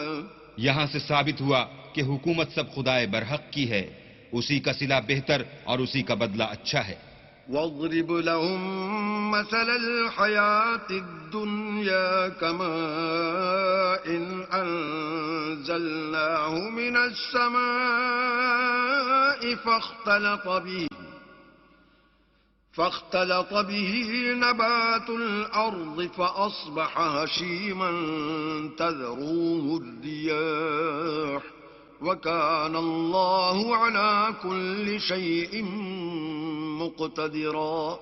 یہاں سے ثابت ہوا کہ حکومت سب خدائے برحق کی ہے، اسی کا صلہ بہتر اور اسی کا بدلہ اچھا ہے. واضرب لهم مثل الحياة الدنيا كماء أنزلناه من السماء فاختلط به نبات الأرض فأصبح هشيما تذروه الرياح وكان الله على كل شيء مقتدرا.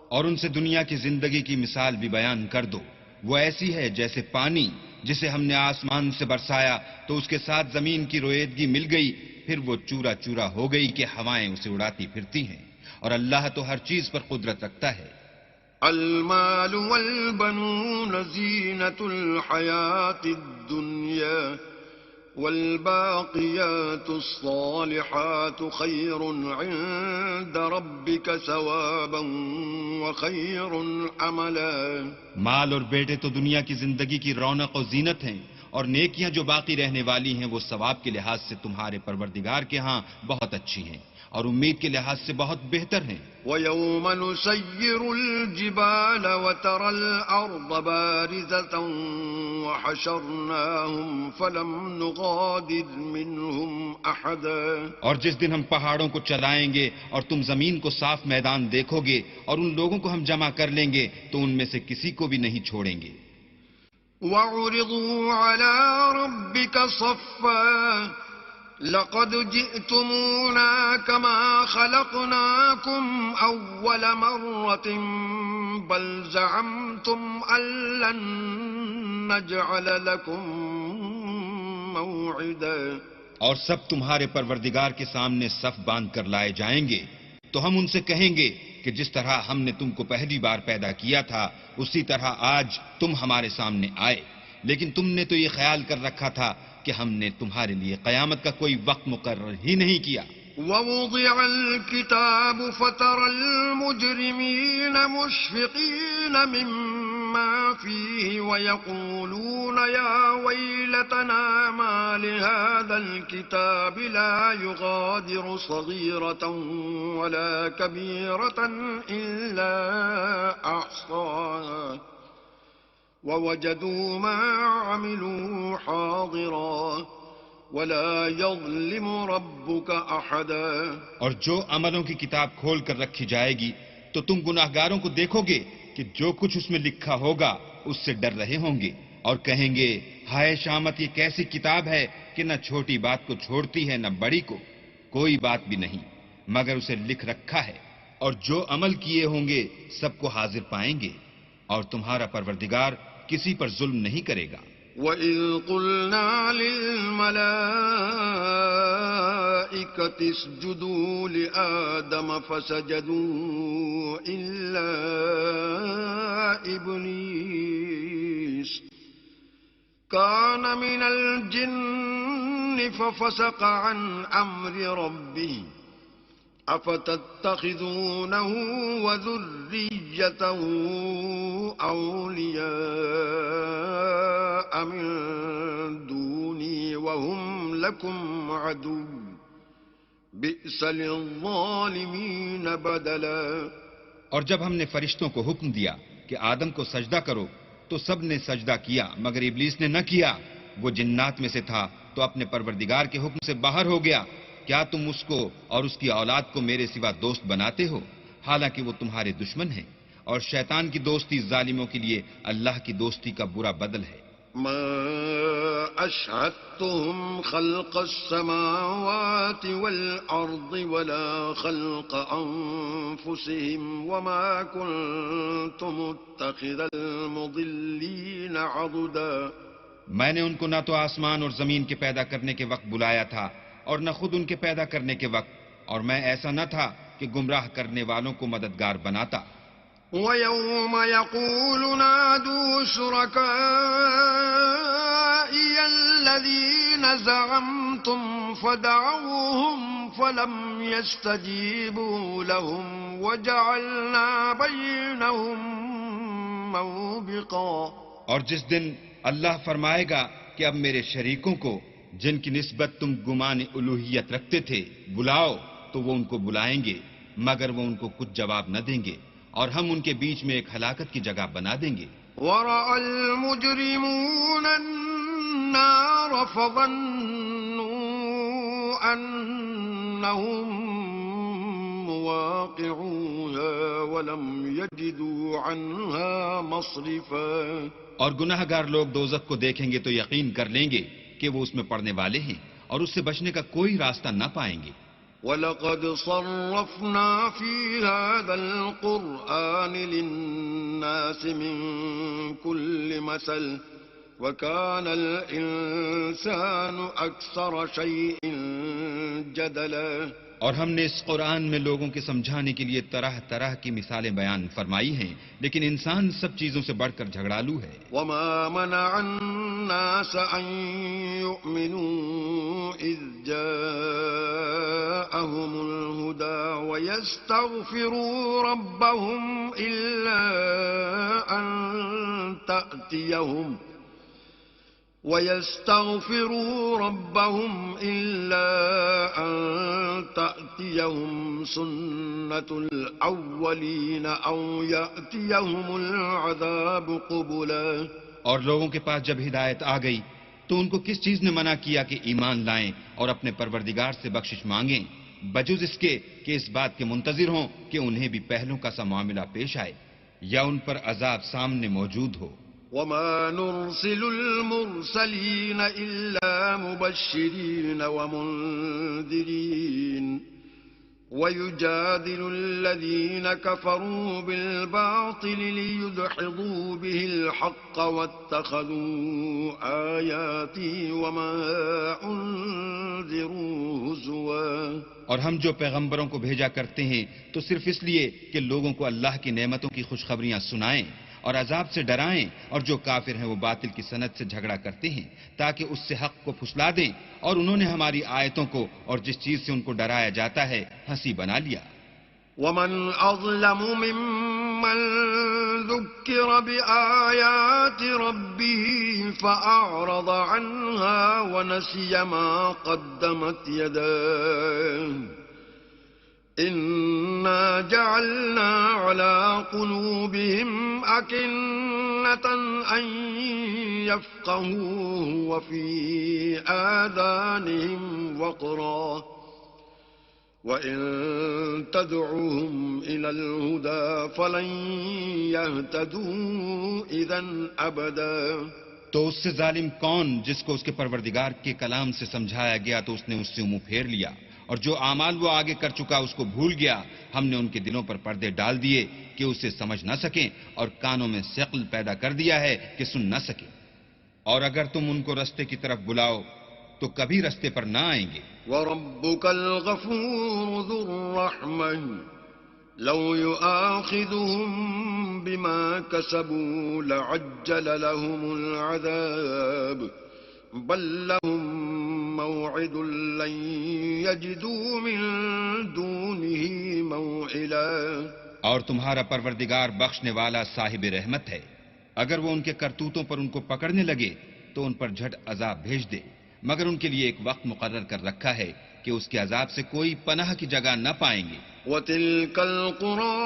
اور ان سے دنیا کی زندگی کی مثال بھی بیان کر دو. وہ ایسی ہے جیسے پانی جسے ہم نے آسمان سے برسایا تو اس کے ساتھ زمین کی رویدگی مل گئی، پھر وہ چورا چورا ہو گئی کہ ہوائیں اسے اڑاتی پھرتی ہیں، اور اللہ تو ہر چیز پر قدرت رکھتا ہے. المال والبنون زینة الحیاة الدنیا والباقيات الصالحات خير عند ربك ثوابا وخير عملا. مال اور بیٹے تو دنیا کی زندگی کی رونق و زینت ہیں، اور نیکیاں جو باقی رہنے والی ہیں وہ ثواب کے لحاظ سے تمہارے پروردگار کے ہاں بہت اچھی ہیں اور امید کے لحاظ سے بہت بہتر ہیں. وَيَوْمَ نُسَيِّرُ الْجِبَالَ وَتَرَى الْأَرْضَ بَارِزَةً وَحَشَرْنَاهُمْ فَلَمْ نُغَادِرْ مِنْهُمْ أَحَدًا. اور جس دن ہم پہاڑوں کو چلائیں گے اور تم زمین کو صاف میدان دیکھو گے اور ان لوگوں کو ہم جمع کر لیں گے تو ان میں سے کسی کو بھی نہیں چھوڑیں گے. وَعُرِضُوا عَلَى رَبِّكَ صَفًّا لَقَدْ جِئْتُمُونَا كَمَا خَلَقْنَاكُمْ أَوَّلَ مَرَّةٍ بَلْ زَعَمْتُمْ أَن لَّن نَّجْعَلَ لَكُم مَّوْعِدًا. اور سب تمہارے پروردگار کے سامنے صف باندھ کر لائے جائیں گے تو ہم ان سے کہیں گے کہ جس طرح ہم نے تم کو پہلی بار پیدا کیا تھا اسی طرح آج تم ہمارے سامنے آئے، لیکن تم نے تو یہ خیال کر رکھا تھا کہ ہم نے تمہارے لیے قیامت کا کوئی وقت مقرر ہی نہیں کیا. وَوُضِعَ الْكِتَابُ فَتَرَى الْمُجْرِمِينَ مُشْفِقِينَ مِمَّا فِيهِ وَيَقُولُونَ يَا وَيْلَتَنَا مَا لِهَذَا الْكِتَابِ لَا يُغَادِرُ صَغِيرَةً وَلَا كَبِيرَةً إِلَّا أَحْصَاهَا وَوَجَدُوا مَا عَمِلُوا حَاضِرًا وَلَا يَظْلِمُ رَبُّكَ أَحَدًا. اور جو عملوں کی کتاب کھول کر رکھی جائے گی تو تم گناہگاروں کو دیکھو گے کہ جو کچھ اس میں لکھا ہوگا اس سے ڈر رہے ہوں گے اور کہیں گے ہائے شامت، یہ کیسی کتاب ہے کہ نہ چھوٹی بات کو چھوڑتی ہے نہ بڑی کو. کوئی بات بھی نہیں مگر اسے لکھ رکھا ہے، اور جو عمل کیے ہوں گے سب کو حاضر پائیں گے، اور تمہارا پروردگار کسی پر ظلم نہیں کرے گا. وَإِذْ قُلْنَا لِلْمَلَائِكَةِ اسْجُدُوا لِآدَمَ فَسَجَدُوا إِلَّا إِبْلِيسَ كَانَ مِنَ الْجِنِّ فَفَسَقَ عَنْ أَمْرِ رَبِّهِ أَفَتَتَّخِذُونَهُ وَذُرِّيَّتَهُ أَوْلِيَاءَ مِن دُونِي وَهُمْ لَكُمْ عَدُوٌّ بِئْسَ لِلظَّالِمِينَ بَدَلًا. اور جب ہم نے فرشتوں کو حکم دیا کہ آدم کو سجدہ کرو تو سب نے سجدہ کیا مگر ابلیس نے نہ کیا. وہ جنات میں سے تھا تو اپنے پروردگار کے حکم سے باہر ہو گیا. کیا تم اس کو اور اس کی اولاد کو میرے سوا دوست بناتے ہو حالانکہ وہ تمہارے دشمن ہیں، اور شیطان کی دوستی ظالموں کے لیے اللہ کی دوستی کا برا بدل ہے. ما أشهدتهم خلق السماوات والأرض ولا خلق أنفسهم وما كنت متخذ المضلين عضدا. میں نے ان کو نہ تو آسمان اور زمین کے پیدا کرنے کے وقت بلایا تھا اور نہ خود ان کے پیدا کرنے کے وقت، اور میں ایسا نہ تھا کہ گمراہ کرنے والوں کو مددگار بناتا. وَيَوْمَ يَقُولُ نَادُوا شُرَكَائِيَ الَّذِينَ زَعَمْتُمْ فَدَعَوْهُمْ فَلَمْ يَسْتَجِيبُوا لَهُمْ وَجَعَلْنَا بَيْنَهُمْ مَوْبِقًا. اور جس دن اللہ فرمائے گا کہ اب میرے شریکوں کو جن کی نسبت تم گمان الوہیت رکھتے تھے بلاؤ، تو وہ ان کو بلائیں گے مگر وہ ان کو کچھ جواب نہ دیں گے، اور ہم ان کے بیچ میں ایک ہلاکت کی جگہ بنا دیں گے. وَرَأَى الْمُجْرِمُونَ النَّارَ فَظَنُّوا أَنَّهُمْ مُوَاقِعُوهَا وَلَمْ يَجِدُوا عَنْهَا مَصْرِفًا. اور گناہ گار لوگ دوزخ کو دیکھیں گے تو یقین کر لیں گے کہ وہ اس میں پڑنے والے ہیں اور اس سے بچنے کا کوئی راستہ نہ پائیں گے. وَلَقَدْ صَرَّفْنَا فِي هَذَا الْقُرْآنِ لِلنَّاسِ مِنْ كُلِّ مَثَلٍ وَكَانَ الْإِنسَانُ أَكْثَرَ شَيْءٍ جَدَلًا. اور ہم نے اس قرآن میں لوگوں کے سمجھانے کے لیے طرح طرح کی مثالیں بیان فرمائی ہیں، لیکن انسان سب چیزوں سے بڑھ کر جھگڑالو ہے. وَمَا مَنَعَ النَّاسَ أَن يُؤْمِنُوا ويستغفروا ربهم إلا أن تأتيهم سنة الأولين أو يأتيهم العذاب قبلا. اور لوگوں کے پاس جب ہدایت آ گئی تو ان کو کس چیز نے منع کیا کہ ایمان لائیں اور اپنے پروردگار سے بخشش مانگیں بجز اس کے کہ اس بات کے منتظر ہوں کہ انہیں بھی پہلوں کا سا معاملہ پیش آئے یا ان پر عذاب سامنے موجود ہو. وما نرسل المرسلين إلا مبشرين ومنذرين ويجادل الذين كفروا بالباطل ليدحضوا به الحق واتخذوا آياتي وما أنذروا هزوا. اور ہم جو پیغمبروں کو بھیجا کرتے ہیں تو صرف اس لیے کہ لوگوں کو اللہ کی نعمتوں کی خوشخبریاں سنائیں اور عذاب سے ڈرائیں، اور جو کافر ہیں وہ باطل کی سند سے جھگڑا کرتے ہیں تاکہ اس سے حق کو پھسلا دیں، اور انہوں نے ہماری آیتوں کو اور جس چیز سے ان کو ڈرایا جاتا ہے ہنسی بنا لیا. ومن أظلم ممن ذكر بآيات ربه فأعرض عنها ونسي ما قدمت يداه إنا جعلنا على قلوبهم أكنة أن يفقهوه وفي آذانهم وقرا وإن تدعوهم إلى الهدى فلن يهتدوا إذا أبدا. تو اس سے ظالم کون جس کو اس کے پروردگار کے کلام سے سمجھایا گیا تو اس نے اس سے منہ پھیر لیا، اور جو اعمال وہ آگے کر چکا اس کو بھول گیا. ہم نے ان کے دلوں پر پردے ڈال دیے کہ اسے سمجھ نہ سکیں، اور کانوں میں ثقل پیدا کر دیا ہے کہ سن نہ سکیں. اور اگر تم ان کو رستے کی طرف بلاؤ تو کبھی رستے پر نہ آئیں گے. وَرَبُّكَ الْغَفُورُ ذُو الرَّحْمَةِ لَوْ يُؤَاخِذُهُم بِمَا كَسَبُوا لَعَجَّلَ لَهُمُ الْعَذَابَ بَل لَّهُم مَّوْعِدٌ لَّن يَجِدُوا مِن دُونِهِ مَوْعِلًا. اور تمہارا پروردگار بخشنے والا صاحب رحمت ہے، اگر وہ ان کے کرتوتوں پر ان کو پکڑنے لگے تو ان پر جھٹ عذاب بھیج دے، مگر ان کے لیے ایک وقت مقرر کر رکھا ہے کہ اس کے عذاب سے کوئی پناہ کی جگہ نہ پائیں گے. وَتِلْكَ الْقُرَىٰ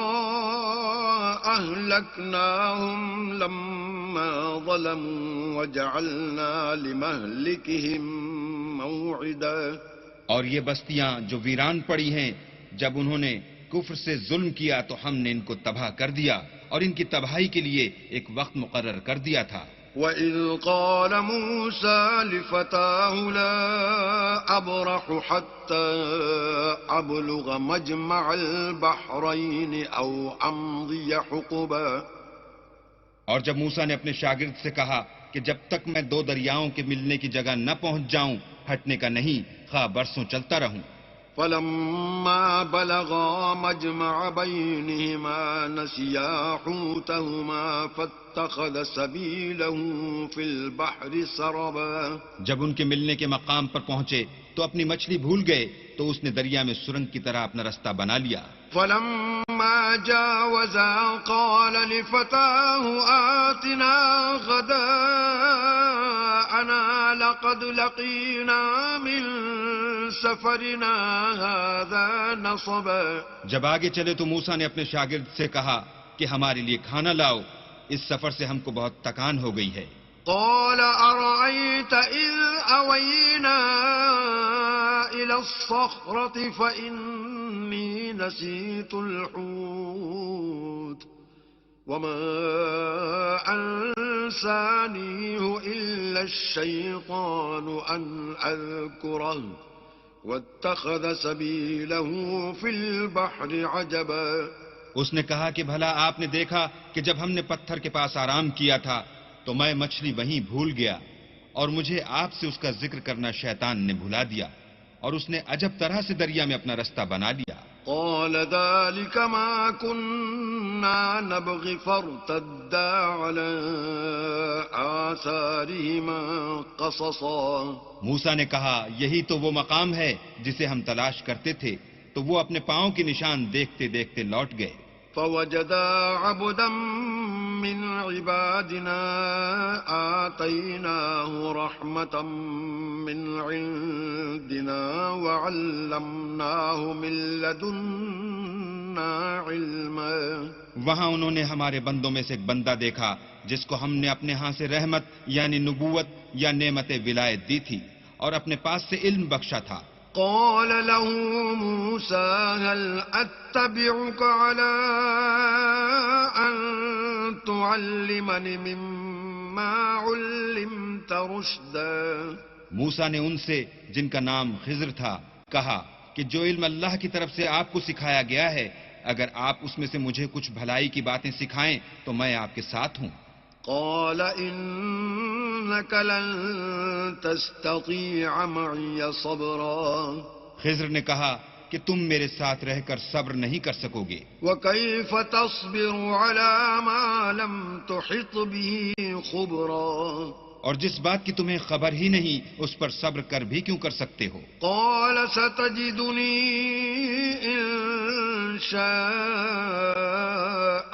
أَهْلَكْنَاهُمْ لَمَّا ظَلَمُوا وَجَعَلْنَا لِمَهْلِكِهِم مَّوْعِدًا. اور یہ بستیاں جو ویران پڑی ہیں جب انہوں نے کفر سے ظلم کیا تو ہم نے ان کو تباہ کر دیا اور ان کی تباہی کے لیے ایک وقت مقرر کر دیا تھا. وَإِذْ قَالَ مُوسَىٰ لِفَتَاهُ لَا أَبْرَحُ حَتَّىٰ أَبْلُغَ مَجْمَعَ الْبَحْرَيْنِ أَوْ أَمْضِيَ حُقُبًا. اور جب موسیٰ نے اپنے شاگرد سے کہا کہ جب تک میں دو دریاؤں کے ملنے کی جگہ نہ پہنچ جاؤں ہٹنے کا نہیں، خواہ برسوں چلتا رہوں. فَلَمَّا بَلَغَا مَجْمَعَ بَيْنِهِمَا نَسِيَا حُوتَهُمَا فَاتَّخَذَ سَبِيلَهُ فِي الْبَحْرِ سَرَبًا. جب ان کے ملنے کے مقام پر پہنچے تو اپنی مچھلی بھول گئے تو اس نے دریا میں سرنگ کی طرح اپنا رستہ بنا لیا. فَلَمَّا جَاوَزَا قَالَ لِفَتَاهُ آتِنَا غَدَاءَنَا لَقَدْ لَقِينَا مِن سَفَرِنَا هَٰذَا نَصَبًا. جب آگے چلے تو موسیٰ نے اپنے شاگرد سے کہا کہ ہمارے لیے کھانا لاؤ، اس سفر سے ہم کو بہت تکان ہو گئی ہے. قال أرأيت إذ أوينا إلى الصخرة فإني نسيت الحوت وما أنسانيه إلا الشيطان أن أذكره واتخذ سبيله في البحر عجبا. اس نے کہا کہ بھلا آپ نے دیکھا کہ جب ہم نے پتھر کے پاس آرام کیا تھا تو میں مچھلی وہیں بھول گیا اور مجھے آپ سے اس کا ذکر کرنا شیطان نے بھلا دیا اور اس نے عجب طرح سے دریا میں اپنا رستہ بنا لیا. قال ذلك ما كنا نبغي فارتدا على آثارهما قصصا. موسیٰ نے کہا یہی تو وہ مقام ہے جسے ہم تلاش کرتے تھے، تو وہ اپنے پاؤں کی نشان دیکھتے دیکھتے لوٹ گئے. فوجدا عبدا من عبادنا آتيناه رحمة من عندنا وعلمناه من لدنا علما. وہاں انہوں نے ہمارے بندوں میں سے ایک بندہ دیکھا جس کو ہم نے اپنے ہاں سے رحمت یعنی نبوت یا نعمت ولایت دی تھی اور اپنے پاس سے علم بخشا تھا. قال له موسى هل أتبعك على أن تعلمني مما علمت رشدا. موسیٰ نے ان سے جن کا نام خضر تھا کہا کہ جو علم اللہ کی طرف سے آپ کو سکھایا گیا ہے اگر آپ اس میں سے مجھے کچھ بھلائی کی باتیں سکھائیں تو میں آپ کے ساتھ ہوں. قال إنك لن تستطيع معي صبرا. خضر نے کہا کہ تم میرے ساتھ رہ کر صبر نہیں کر سکو گے. وكيف تصبر على ما لم تحط به خبرا. اور جس بات کی تمہیں خبر ہی نہیں اس پر صبر کر بھی کیوں کر سکتے ہو. قال ستجدني إن شاء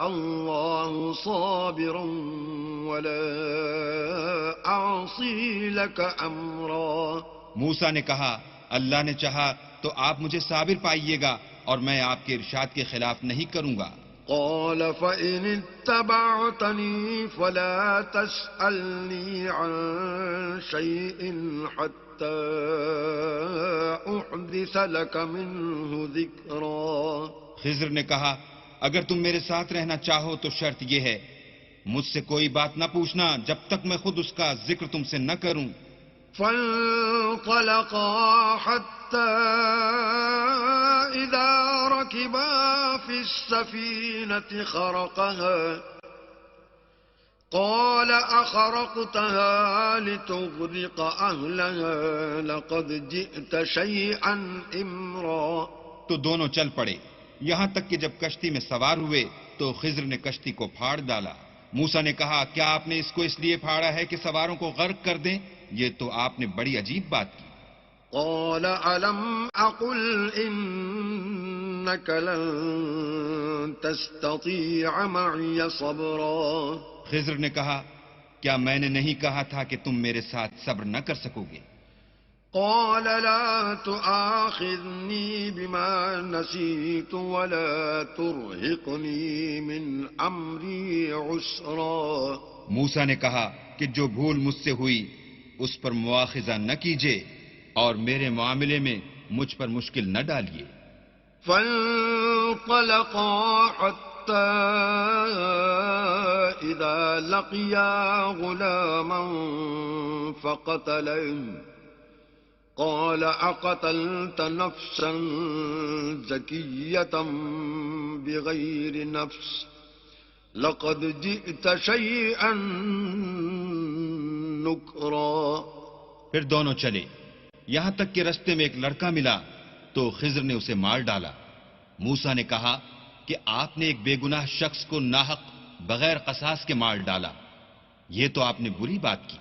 الله صابرا ولا أعصي لك أمرا. موسیٰ نے کہا اللہ نے چاہا تو آپ مجھے صابر پائیے گا اور میں آپ کے ارشاد کے خلاف نہیں کروں گا. قال فإن اتبعتني فلا تسألني عن شيء حتى أحدث لك منه ذكرا. خضر نے کہا اگر تم میرے ساتھ رہنا چاہو تو شرط یہ ہے مجھ سے کوئی بات نہ پوچھنا جب تک میں خود اس کا ذکر تم سے نہ کروں. فانطلقا حتى إذا ركبا في السفينة خرقها قال أخرقتها لتغرق أهلها لقد جئت شيئا إمرا. تو دونوں چل پڑے یہاں تک کہ جب کشتی میں سوار ہوئے تو خضر نے کشتی کو پھاڑ ڈالا. موسیٰ نے کہا کیا آپ نے اس کو اس لیے پھاڑا ہے کہ سواروں کو غرق کر دیں؟ یہ تو آپ نے بڑی عجیب بات کی. قال ألم أقل إنك لن تستطيع معي صبرا. خضر نے کہا کیا میں نے نہیں کہا تھا کہ تم میرے ساتھ صبر نہ کر سکو گے؟ قال لا تؤاخذني بما نسيت ولا ترهقني من أمري عسرا. موسیٰ نے کہا کہ جو بھول مجھ سے ہوئی اس پر مواخذہ نہ کیجیے اور میرے معاملے میں مجھ پر مشکل نہ ڈالیے. فانطلقا حتى إذا لقيا غلاما فقتله قال أقتلت نفسا زكية بغير نفس لقد جئت شيئا نكرا. پھر دونوں چلے یہاں تک کہ رستے میں ایک لڑکا ملا تو خضر نے اسے مار ڈالا. موسیٰ نے کہا کہ آپ نے ایک بے گناہ شخص کو ناحق بغیر قصاص کے مار ڈالا. یہ تو آپ نے بری بات کی.